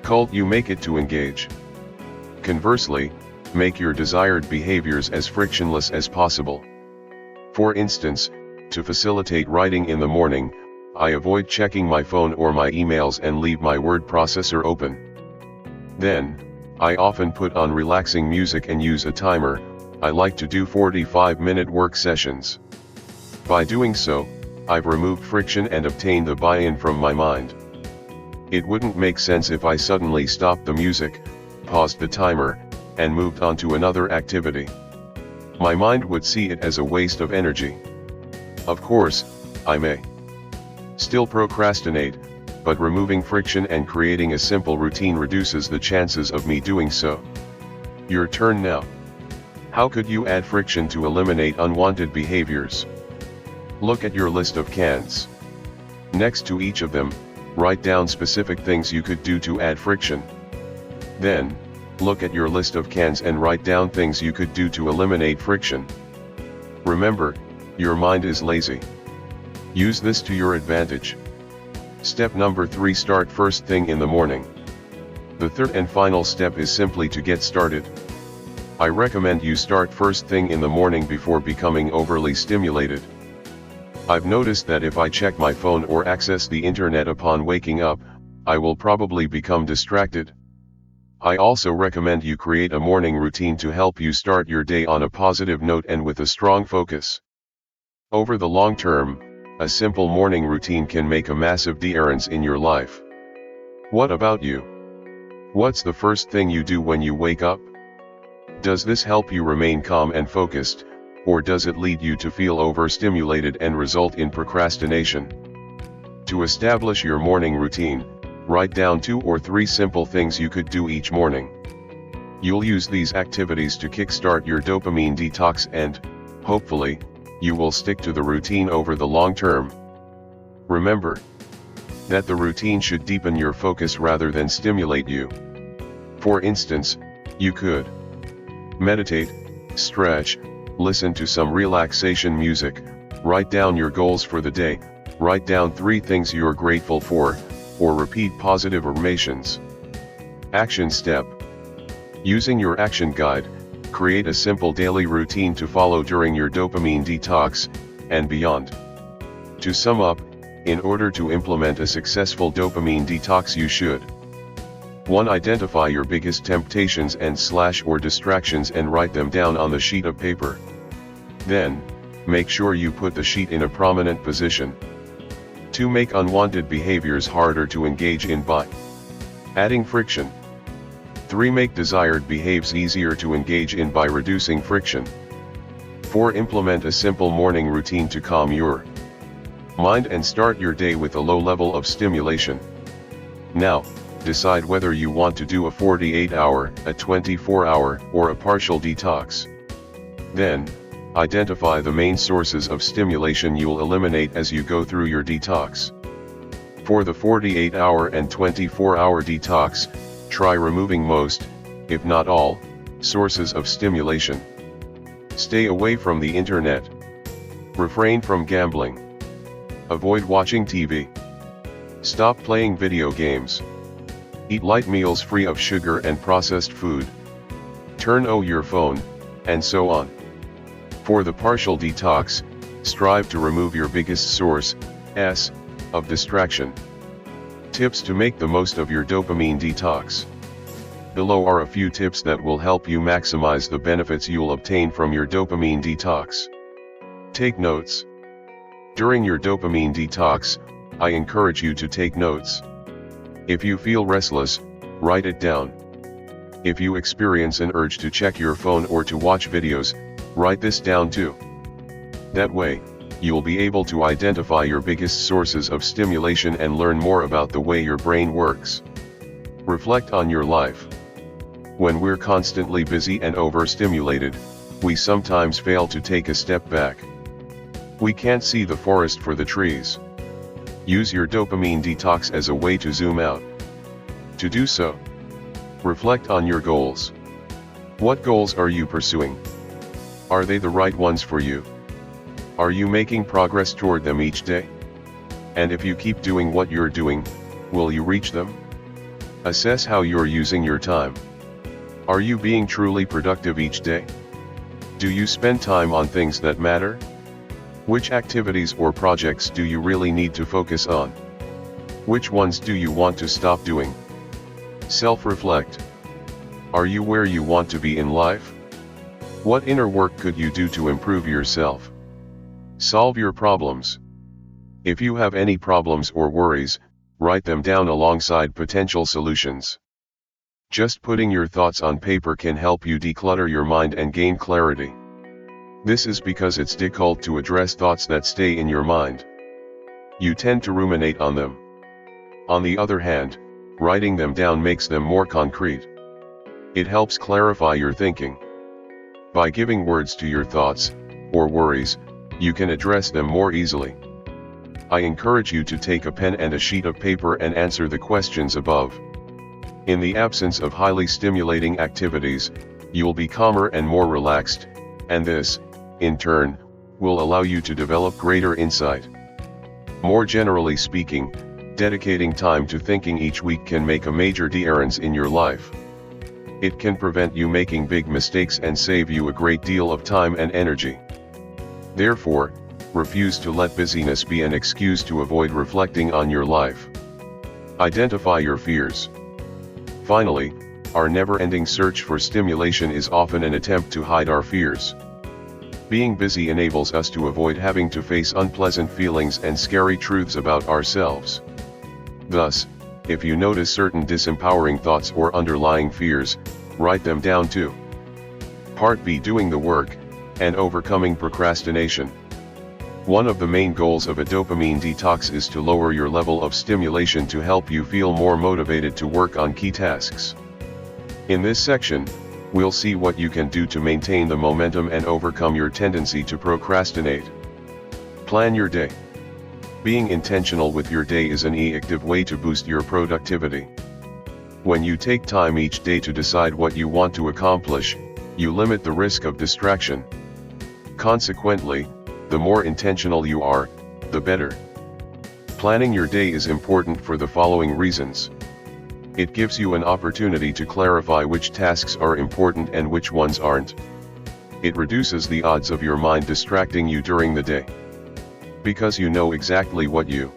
Cult you make it to engage. Conversely, make your desired behaviors as frictionless as possible. For instance, to facilitate writing in the morning, I avoid checking my phone or my emails and leave my word processor open. Then, I often put on relaxing music and use a timer. I like to do 45-minute work sessions. By doing so, I've removed friction and obtained the buy-in from my mind. It wouldn't make sense if I suddenly stopped the music, paused the timer, and moved on to another activity. My mind would see it as a waste of energy. Of course, I may still procrastinate, but removing friction and creating a simple routine reduces the chances of me doing so. Your turn now. How could you add friction to eliminate unwanted behaviors? Look at your list of cans. Next to each of them, write down specific things you could do to add friction. Then, look at your list of cans and write down things you could do to eliminate friction. Remember, your mind is lazy. Use this to your advantage. Step number 3: start first thing in the morning. The third and final step is simply to get started. I recommend you start first thing in the morning before becoming overly stimulated. I've noticed that if I check my phone or access the internet upon waking up, I will probably become distracted. I also recommend you create a morning routine to help you start your day on a positive note and with a strong focus. Over the long term, a simple morning routine can make a massive difference in your life. What about you? What's the first thing you do when you wake up? Does this help you remain calm and focused, or does it lead you to feel overstimulated and result in procrastination? To establish your morning routine, write down 2 or 3 simple things you could do each morning. You'll use these activities to kickstart your dopamine detox and, hopefully, you will stick to the routine over the long term. Remember that the routine should deepen your focus rather than stimulate you. For instance, you could meditate, stretch, listen to some relaxation music, write down your goals for the day, write down 3 things you're grateful for, or repeat positive affirmations. Action step. Using your action guide, create a simple daily routine to follow during your dopamine detox, and beyond. To sum up, in order to implement a successful dopamine detox you should 1. Identify your biggest temptations and/or distractions and write them down on the sheet of paper. Then, make sure you put the sheet in a prominent position. 2. Make unwanted behaviors harder to engage in by adding friction. 3. Make desired behaviors easier to engage in by reducing friction. 4. Implement a simple morning routine to calm your mind and start your day with a low level of stimulation. Now, decide whether you want to do a 48-hour, a 24-hour, or a partial detox. Then, identify the main sources of stimulation you'll eliminate as you go through your detox. For the 48-hour and 24-hour detox, try removing most, if not all, sources of stimulation. Stay away from the internet. Refrain from gambling. Avoid watching TV. Stop playing video games. Eat light meals free of sugar and processed food. Turn off your phone, and so on. For the partial detox, strive to remove your biggest source, of distraction. Tips to make the most of your dopamine detox. Below are a few tips that will help you maximize the benefits you'll obtain from your dopamine detox. Take notes. During your dopamine detox, I encourage you to take notes. If you feel restless, write it down. If you experience an urge to check your phone or to watch videos, write this down too. That way, you'll be able to identify your biggest sources of stimulation and learn more about the way your brain works. Reflect on your life. When we're constantly busy and overstimulated, we sometimes fail to take a step back. We can't see the forest for the trees. Use your dopamine detox as a way to zoom out. To do so, reflect on your goals. What goals are you pursuing? Are they the right ones for you? Are you making progress toward them each day? And if you keep doing what you're doing, will you reach them? Assess how you're using your time. Are you being truly productive each day? Do you spend time on things that matter? Which activities or projects do you really need to focus on? Which ones do you want to stop doing? Self-reflect. Are you where you want to be in life? What inner work could you do to improve yourself? Solve your problems. If you have any problems or worries, write them down alongside potential solutions. Just putting your thoughts on paper can help you declutter your mind and gain clarity. This is because it's difficult to address thoughts that stay in your mind. You tend to ruminate on them. On the other hand, writing them down makes them more concrete. It helps clarify your thinking. By giving words to your thoughts, or worries, you can address them more easily. I encourage you to take a pen and a sheet of paper and answer the questions above. In the absence of highly stimulating activities, you'll be calmer and more relaxed, and this, in turn, will allow you to develop greater insight. More generally speaking, dedicating time to thinking each week can make a major difference in your life. It can prevent you making big mistakes and save you a great deal of time and energy. Therefore, refuse to let busyness be an excuse to avoid reflecting on your life. Identify your fears. Finally, our never-ending search for stimulation is often an attempt to hide our fears. Being busy enables us to avoid having to face unpleasant feelings and scary truths about ourselves. Thus, if you notice certain disempowering thoughts or underlying fears, write them down too. Part B: Doing the work, and overcoming procrastination. One of the main goals of a dopamine detox is to lower your level of stimulation to help you feel more motivated to work on key tasks. In this section, we'll see what you can do to maintain the momentum and overcome your tendency to procrastinate. Plan your day. Being intentional with your day is an effective way to boost your productivity. When you take time each day to decide what you want to accomplish, you limit the risk of distraction. Consequently, the more intentional you are, the better. Planning your day is important for the following reasons. It gives you an opportunity to clarify which tasks are important and which ones aren't. It reduces the odds of your mind distracting you during the day. Because you know exactly what you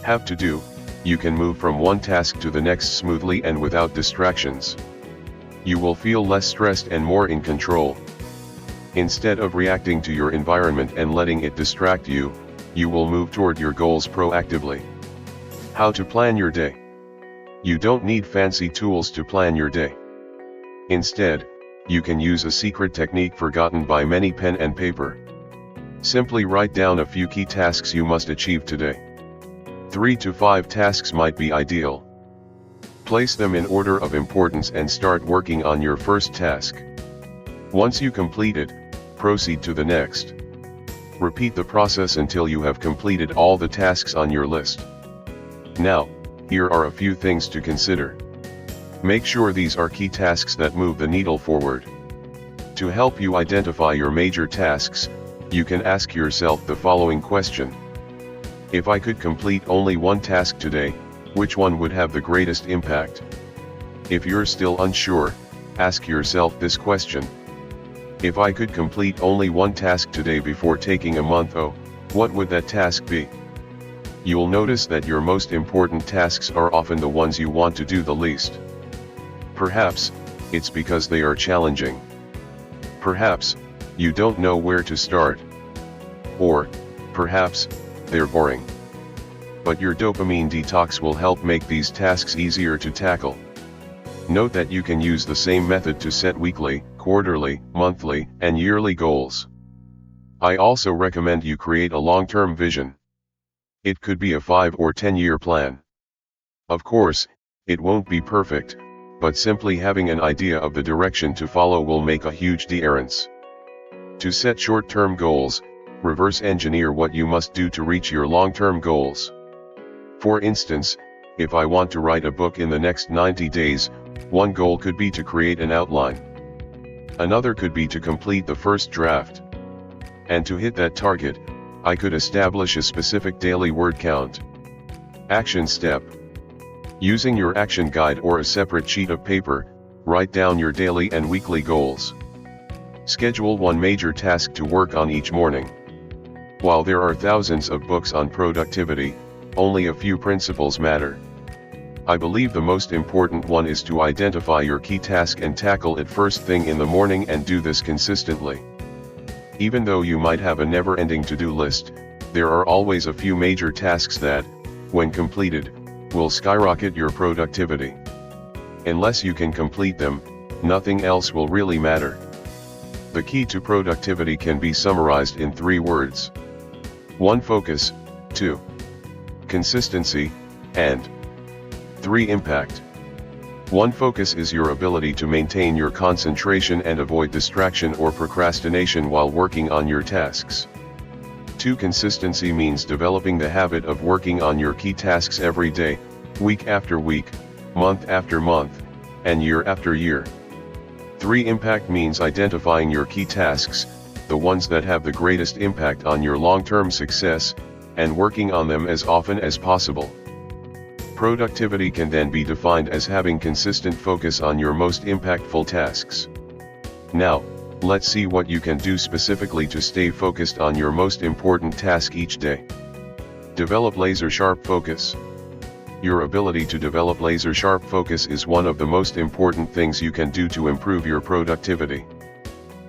have to do, you can move from one task to the next smoothly and without distractions. You will feel less stressed and more in control. Instead of reacting to your environment and letting it distract you, you will move toward your goals proactively. How to plan your day. You don't need fancy tools to plan your day. Instead, you can use a secret technique forgotten by many: pen and paper. Simply write down a few key tasks you must achieve today. 3 to 5 tasks might be ideal. Place them in order of importance and start working on your first task. Once you complete it, proceed to the next. Repeat the process until you have completed all the tasks on your list. Now, here are a few things to consider. Make sure these are key tasks that move the needle forward. To help you identify your major tasks, you can ask yourself the following question. If I could complete only one task today, which one would have the greatest impact? If you're still unsure, ask yourself this question. If I could complete only one task today before taking a month off, what would that task be? You'll notice that your most important tasks are often the ones you want to do the least. Perhaps, it's because they are challenging. Perhaps, you don't know where to start. Or, perhaps, they're boring. But your dopamine detox will help make these tasks easier to tackle. Note that you can use the same method to set weekly, quarterly, monthly, and yearly goals. I also recommend you create a long-term vision. It could be a 5 or 10-year plan. Of course, it won't be perfect, but simply having an idea of the direction to follow will make a huge difference. To set short-term goals, reverse engineer what you must do to reach your long-term goals. For instance, if I want to write a book in the next 90 days, one goal could be to create an outline. Another could be to complete the first draft. And to hit that target, I could establish a specific daily word count. Action step. Using your action guide or a separate sheet of paper, write down your daily and weekly goals. Schedule one major task to work on each morning. While there are thousands of books on productivity, only a few principles matter. I believe the most important one is to identify your key task and tackle it first thing in the morning and do this consistently. Even though you might have a never-ending to-do list, there are always a few major tasks that, when completed, will skyrocket your productivity. Unless you can complete them, nothing else will really matter. The key to productivity can be summarized in 3 words. 1. Focus, 2. Consistency, and 3. Impact. 1. Focus is your ability to maintain your concentration and avoid distraction or procrastination while working on your tasks. 2. Consistency means developing the habit of working on your key tasks every day, week after week, month after month, and year after year. 3. Impact means identifying your key tasks, the ones that have the greatest impact on your long-term success, and working on them as often as possible. Productivity can then be defined as having consistent focus on your most impactful tasks. Now, let's see what you can do specifically to stay focused on your most important task each day. Develop laser-sharp focus. Your ability to develop laser-sharp focus is one of the most important things you can do to improve your productivity.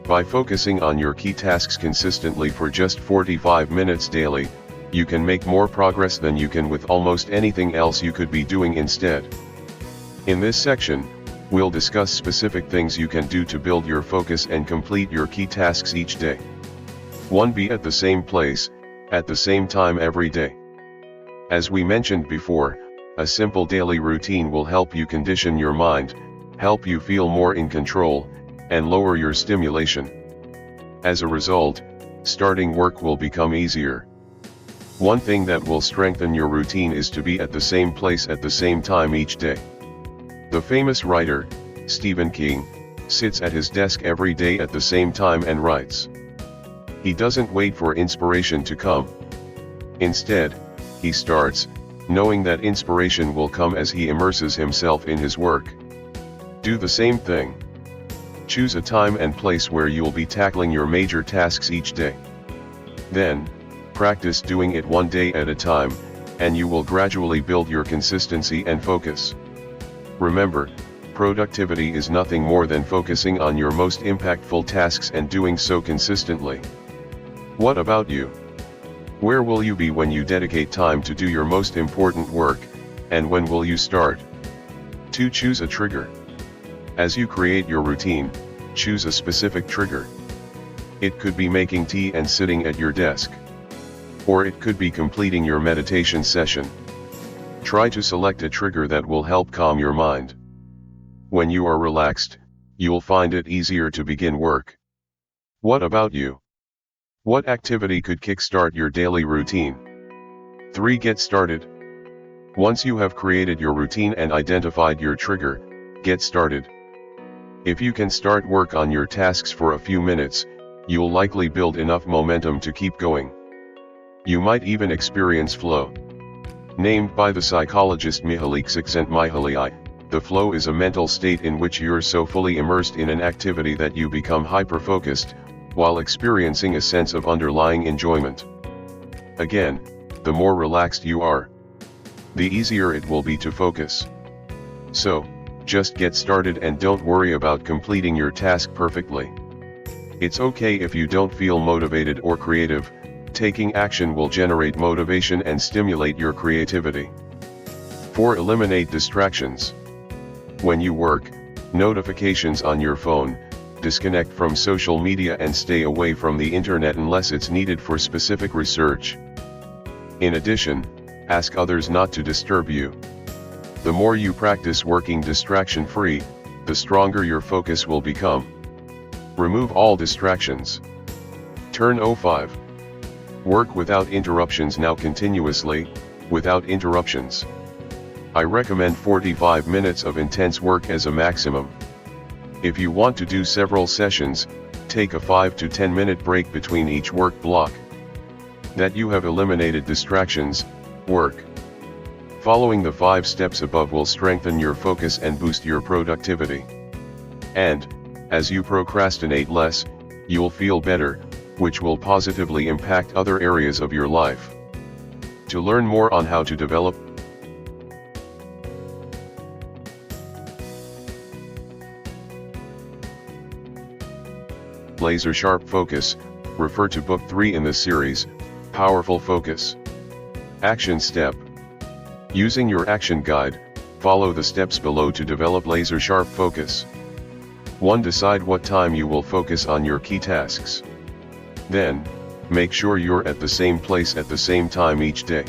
By focusing on your key tasks consistently for just 45 minutes daily, you can make more progress than you can with almost anything else you could be doing instead. In this section, we'll discuss specific things you can do to build your focus and complete your key tasks each day. 1. Be at the same place, at the same time every day. As we mentioned before, a simple daily routine will help you condition your mind, help you feel more in control, and lower your stimulation. As a result, starting work will become easier. One thing that will strengthen your routine is to be at the same place at the same time each day. The famous writer, Stephen King, sits at his desk every day at the same time and writes. He doesn't wait for inspiration to come. Instead, he starts, knowing that inspiration will come as he immerses himself in his work. Do the same thing. Choose a time and place where you'll be tackling your major tasks each day. Then, practice doing it one day at a time, and you will gradually build your consistency and focus. Remember, productivity is nothing more than focusing on your most impactful tasks and doing so consistently. What about you? Where will you be when you dedicate time to do your most important work, and when will you start? 2. Choose a trigger. As you create your routine, choose a specific trigger. It could be making tea and sitting at your desk. Or it could be completing your meditation session. Try to select a trigger that will help calm your mind. When you are relaxed, you'll find it easier to begin work. What about you? What activity could kickstart your daily routine? 3. Get started. Once you have created your routine and identified your trigger, get started. If you can start work on your tasks for a few minutes, you'll likely build enough momentum to keep going. You might even experience flow. Named by the psychologist Mihaly Csikszentmihalyi, the flow is a mental state in which you're so fully immersed in an activity that you become hyper-focused, while experiencing a sense of underlying enjoyment. Again, the more relaxed you are, the easier it will be to focus. So, just get started and don't worry about completing your task perfectly. It's okay if you don't feel motivated or creative. Taking action will generate motivation and stimulate your creativity. 4. Eliminate distractions. When you work, notifications on your phone, disconnect from social media and stay away from the internet unless it's needed for specific research. In addition, ask others not to disturb you. The more you practice working distraction-free, the stronger your focus will become. Remove all distractions. Turn 05. Work without interruptions now continuously, without interruptions. I recommend 45 minutes of intense work as a maximum. If you want to do several sessions, take a 5 to 10 minute break between each work block. That you have eliminated distractions, work. Following the 5 steps above will strengthen your focus and boost your productivity. And, as you procrastinate less, you'll feel better, which will positively impact other areas of your life. To learn more on how to develop laser-sharp focus, refer to Book 3 in the series, Powerful Focus. Action Step. Using your action guide, follow the steps below to develop laser-sharp focus. 1. Decide what time you will focus on your key tasks. Then, make sure you're at the same place at the same time each day.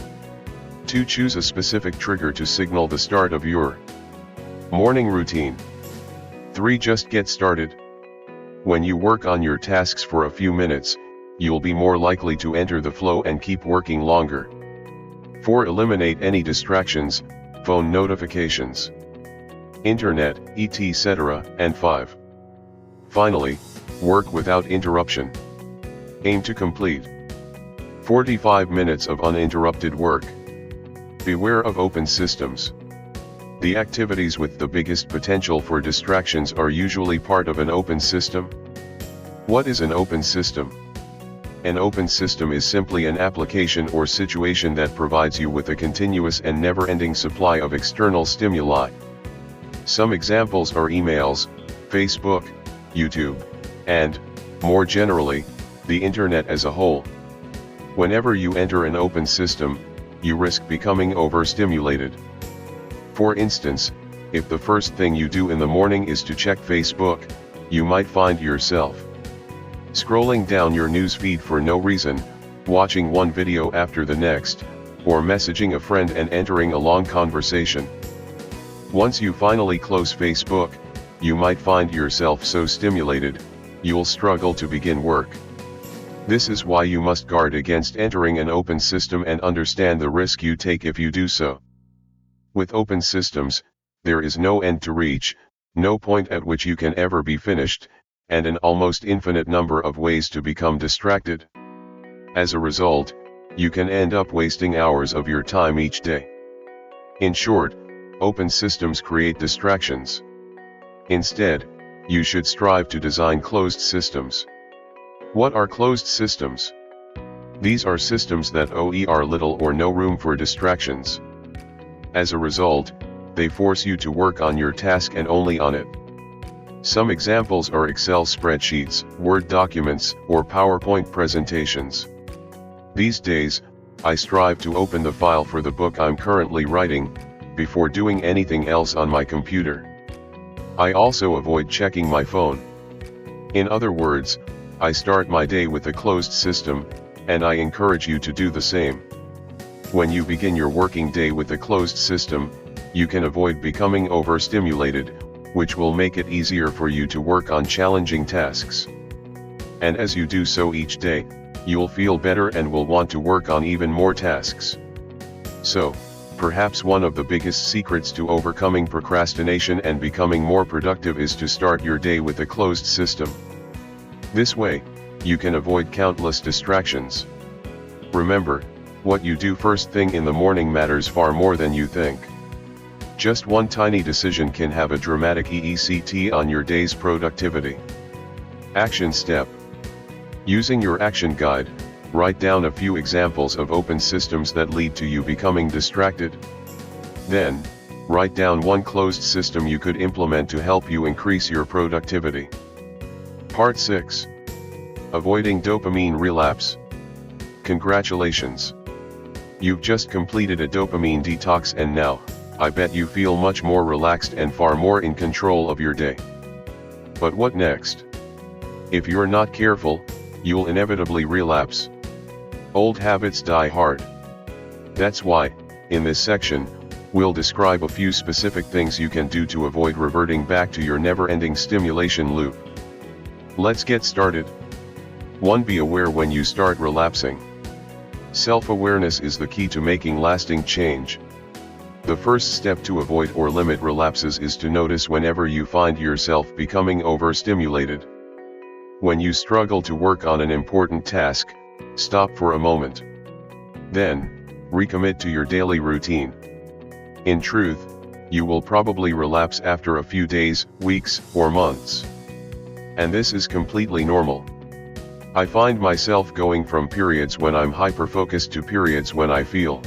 2. Choose a specific trigger to signal the start of your morning routine. 3. Just get started. When you work on your tasks for a few minutes, you'll be more likely to enter the flow and keep working longer. 4. Eliminate any distractions, phone notifications, internet, etc., and 5. Finally, work without interruption. Aim to complete 45 minutes of uninterrupted work. Beware of open systems. The activities with the biggest potential for distractions are usually part of an open system. What is an open system? An open system is simply an application or situation that provides you with a continuous and never-ending supply of external stimuli. Some examples are emails, Facebook, YouTube, and, more generally, the internet as a whole. Whenever you enter an open system, you risk becoming overstimulated. For instance, if the first thing you do in the morning is to check Facebook, you might find yourself scrolling down your news feed for no reason, watching one video after the next, or messaging a friend and entering a long conversation. Once you finally close Facebook, you might find yourself so stimulated, you'll struggle to begin work. This is why you must guard against entering an open system and understand the risk you take if you do so. With open systems, there is no end to reach, no point at which you can ever be finished, and an almost infinite number of ways to become distracted. As a result, you can end up wasting hours of your time each day. In short, open systems create distractions. Instead, you should strive to design closed systems. What are closed systems? These are systems that offer little or no room for distractions. As a result, they force you to work on your task and only on it. Some examples are Excel spreadsheets, Word documents, or PowerPoint presentations. These days, I strive to open the file for the book I'm currently writing, before doing anything else on my computer. I also avoid checking my phone. In other words, I start my day with a closed system, and I encourage you to do the same. When you begin your working day with a closed system, you can avoid becoming overstimulated, which will make it easier for you to work on challenging tasks. And as you do so each day, you'll feel better and will want to work on even more tasks. So, perhaps one of the biggest secrets to overcoming procrastination and becoming more productive is to start your day with a closed system. This way, you can avoid countless distractions. Remember, what you do first thing in the morning matters far more than you think. Just one tiny decision can have a dramatic effect on your day's productivity. Action step. Using your action guide, write down a few examples of open systems that lead to you becoming distracted. Then, write down one closed system you could implement to help you increase your productivity. Part 6. Avoiding dopamine relapse. Congratulations! You've just completed a dopamine detox, and now, I bet you feel much more relaxed and far more in control of your day. But what next? If you're not careful, you'll inevitably relapse. Old habits die hard. That's why, in this section, we'll describe a few specific things you can do to avoid reverting back to your never-ending stimulation loop. Let's get started. 1. Be aware when you start relapsing. Self-awareness is the key to making lasting change. The first step to avoid or limit relapses is to notice whenever you find yourself becoming overstimulated. When you struggle to work on an important task, stop for a moment. Then, recommit to your daily routine. In truth, you will probably relapse after a few days, weeks, or months. And this is completely normal. I find myself going from periods when I'm hyper-focused to periods when I feel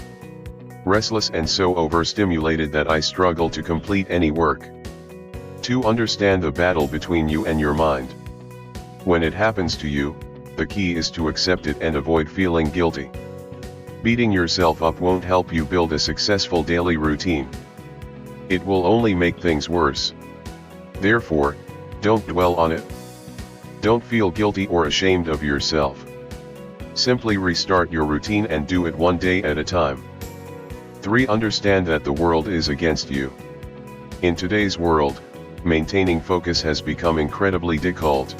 restless and so overstimulated that I struggle to complete any work. 2. Understand the battle between you and your mind. When it happens to you, the key is to accept it and avoid feeling guilty. Beating yourself up won't help you build a successful daily routine. It will only make things worse. Therefore, don't dwell on it. Don't feel guilty or ashamed of yourself. Simply restart your routine and do it one day at a time. 3. Understand that the world is against you. In today's world, maintaining focus has become incredibly difficult.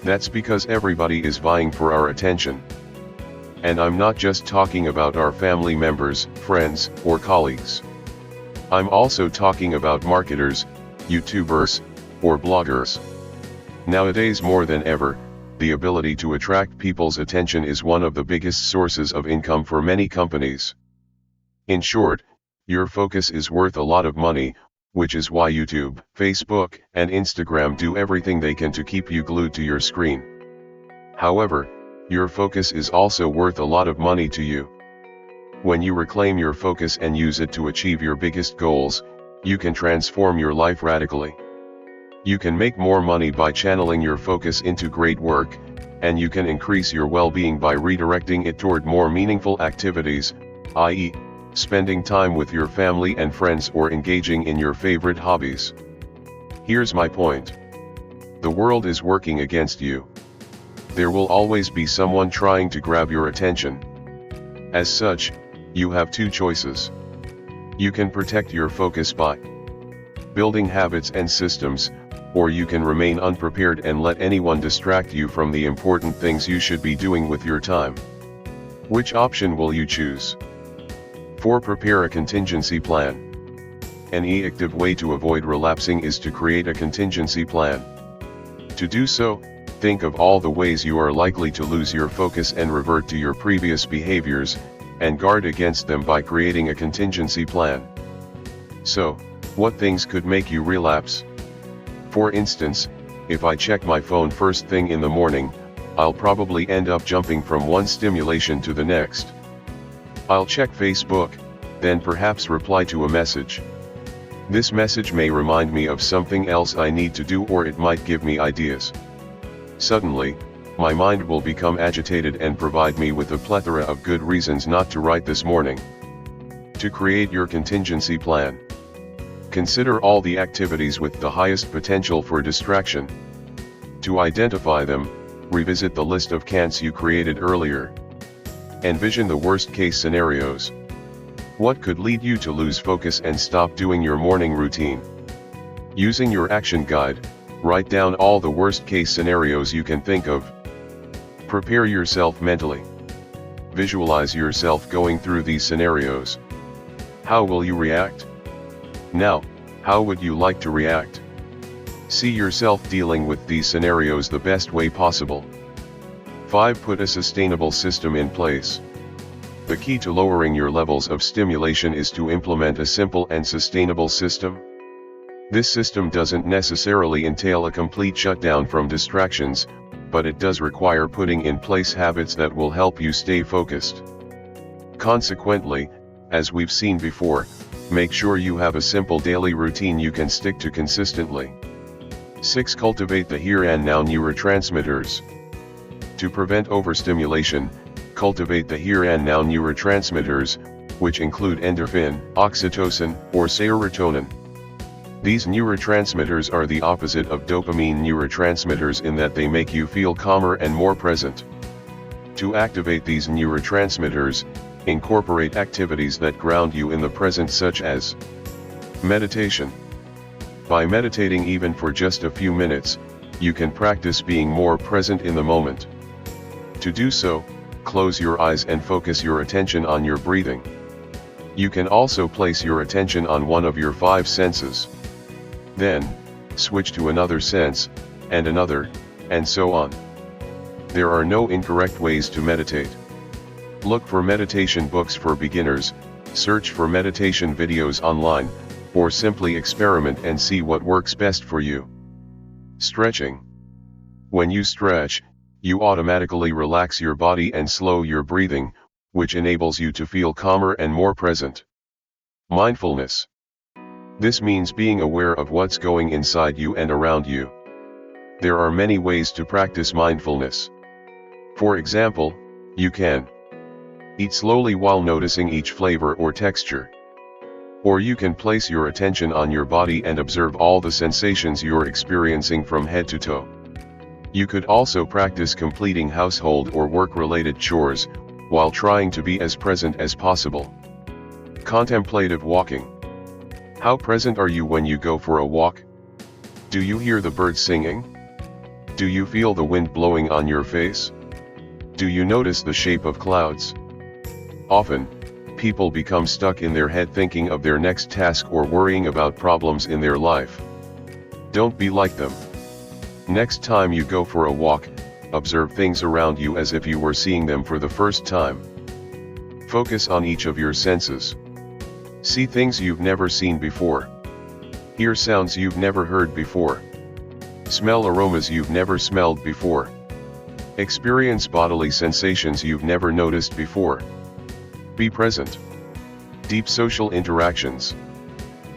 That's because everybody is vying for our attention. And I'm not just talking about our family members, friends, or colleagues. I'm also talking about marketers, YouTubers, or bloggers. Nowadays more than ever, the ability to attract people's attention is one of the biggest sources of income for many companies. In short, your focus is worth a lot of money, which is why YouTube, Facebook, and Instagram do everything they can to keep you glued to your screen. However, your focus is also worth a lot of money to you. When you reclaim your focus and use it to achieve your biggest goals, you can transform your life radically. You can make more money by channeling your focus into great work, and you can increase your well-being by redirecting it toward more meaningful activities, i.e., spending time with your family and friends or engaging in your favorite hobbies. Here's my point. The world is working against you. There will always be someone trying to grab your attention. As such, you have two choices. You can protect your focus by building habits and systems, or you can remain unprepared and let anyone distract you from the important things you should be doing with your time. Which option will you choose? 4. Prepare a contingency plan. An effective way to avoid relapsing is to create a contingency plan. To do so, think of all the ways you are likely to lose your focus and revert to your previous behaviors, and guard against them by creating a contingency plan. So, what things could make you relapse? For instance, if I check my phone first thing in the morning, I'll probably end up jumping from one stimulation to the next. I'll check Facebook, then perhaps reply to a message. This message may remind me of something else I need to do, or it might give me ideas. Suddenly, my mind will become agitated and provide me with a plethora of good reasons not to write this morning. To create your contingency plan, consider all the activities with the highest potential for distraction. To identify them, revisit the list of can'ts you created earlier. Envision the worst-case scenarios. What could lead you to lose focus and stop doing your morning routine? Using your action guide, write down all the worst-case scenarios you can think of. Prepare yourself mentally. Visualize yourself going through these scenarios. How will you react? Now, how would you like to react? See yourself dealing with these scenarios the best way possible. 5. Put a sustainable system in place. The key to lowering your levels of stimulation is to implement a simple and sustainable system. This system doesn't necessarily entail a complete shutdown from distractions, but it does require putting in place habits that will help you stay focused. Consequently, as we've seen before, make sure you have a simple daily routine you can stick to consistently. 6. Cultivate the here and now neurotransmitters. To prevent overstimulation, cultivate the here and now neurotransmitters, which include endorphin, oxytocin, or serotonin. These neurotransmitters are the opposite of dopamine neurotransmitters in that they make you feel calmer and more present. To activate these neurotransmitters, incorporate activities that ground you in the present, such as meditation. By meditating even for just a few minutes, you can practice being more present in the moment. To do so, close your eyes and focus your attention on your breathing. You can also place your attention on one of your 5 senses. Then, switch to another sense, and another, and so on. There are no incorrect ways to meditate. Look for meditation books for beginners, search for meditation videos online, or simply experiment and see what works best for you. Stretching. When you stretch, you automatically relax your body and slow your breathing, which enables you to feel calmer and more present. Mindfulness. This means being aware of what's going inside you and around you. There are many ways to practice mindfulness. For example, you can eat slowly while noticing each flavor or texture. Or you can place your attention on your body and observe all the sensations you're experiencing from head to toe. You could also practice completing household or work-related chores, while trying to be as present as possible. Contemplative walking. How present are you when you go for a walk? Do you hear the birds singing? Do you feel the wind blowing on your face? Do you notice the shape of clouds? Often, people become stuck in their head thinking of their next task or worrying about problems in their life. Don't be like them. Next time you go for a walk, observe things around you as if you were seeing them for the first time. Focus on each of your senses. See things you've never seen before. Hear sounds you've never heard before. Smell aromas you've never smelled before. Experience bodily sensations you've never noticed before. Be present. Deep social interactions.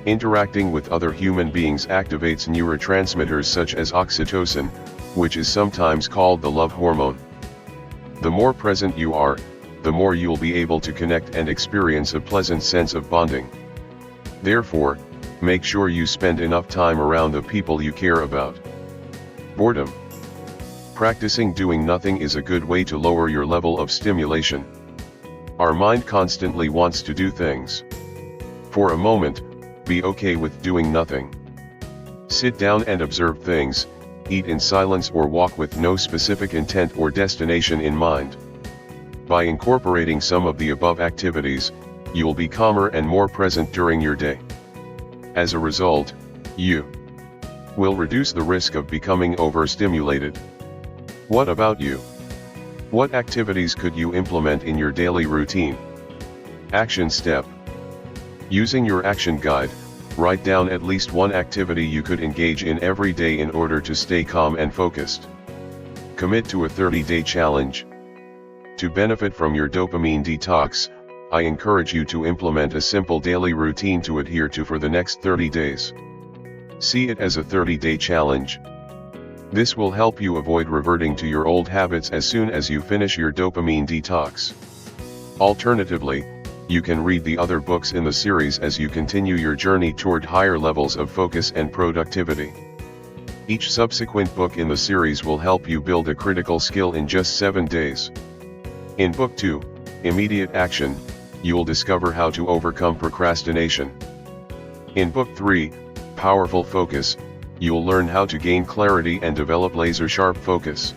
Interacting with other human beings activates neurotransmitters such as oxytocin, which is sometimes called the love hormone. The more present you are, the more you'll be able to connect and experience a pleasant sense of bonding. Therefore, make sure you spend enough time around the people you care about. Boredom. Practicing doing nothing is a good way to lower your level of stimulation. Our mind constantly wants to do things. For a moment, be okay with doing nothing. Sit down and observe things, eat in silence or walk with no specific intent or destination in mind. By incorporating some of the above activities, you'll be calmer and more present during your day. As a result, you will reduce the risk of becoming overstimulated. What about you? What activities could you implement in your daily routine? Action step. Using your action guide, write down at least one activity you could engage in every day in order to stay calm and focused. Commit to a 30-day challenge. To benefit from your dopamine detox, I encourage you to implement a simple daily routine to adhere to for the next 30 days. See it as a 30-day challenge. This will help you avoid reverting to your old habits as soon as you finish your dopamine detox. Alternatively, you can read the other books in the series as you continue your journey toward higher levels of focus and productivity. Each subsequent book in the series will help you build a critical skill in just 7 days. In Book 2, Immediate Action, you'll discover how to overcome procrastination. In Book 3, Powerful Focus, you'll learn how to gain clarity and develop laser-sharp focus.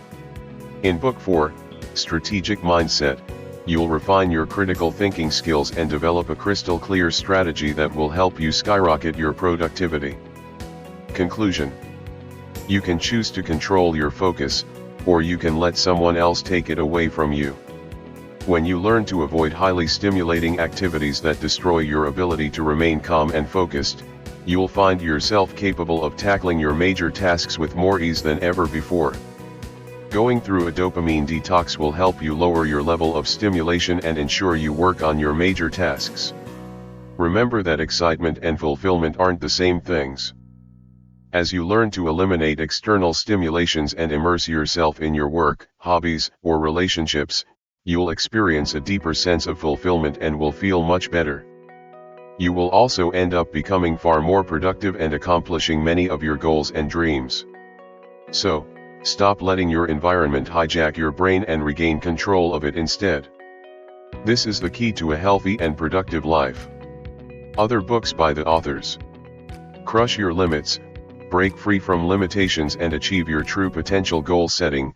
In Book 4, Strategic Mindset, you'll refine your critical thinking skills and develop a crystal-clear strategy that will help you skyrocket your productivity. Conclusion. You can choose to control your focus, or you can let someone else take it away from you. When you learn to avoid highly stimulating activities that destroy your ability to remain calm and focused, you'll find yourself capable of tackling your major tasks with more ease than ever before. Going through a dopamine detox will help you lower your level of stimulation and ensure you work on your major tasks. Remember that excitement and fulfillment aren't the same things. As you learn to eliminate external stimulations and immerse yourself in your work, hobbies, or relationships, you'll experience a deeper sense of fulfillment and will feel much better. You will also end up becoming far more productive and accomplishing many of your goals and dreams. So, stop letting your environment hijack your brain and regain control of it instead. This is the key to a healthy and productive life. Other books by the authors: Crush Your Limits, Break Free from Limitations and Achieve Your True Potential. Goal Setting,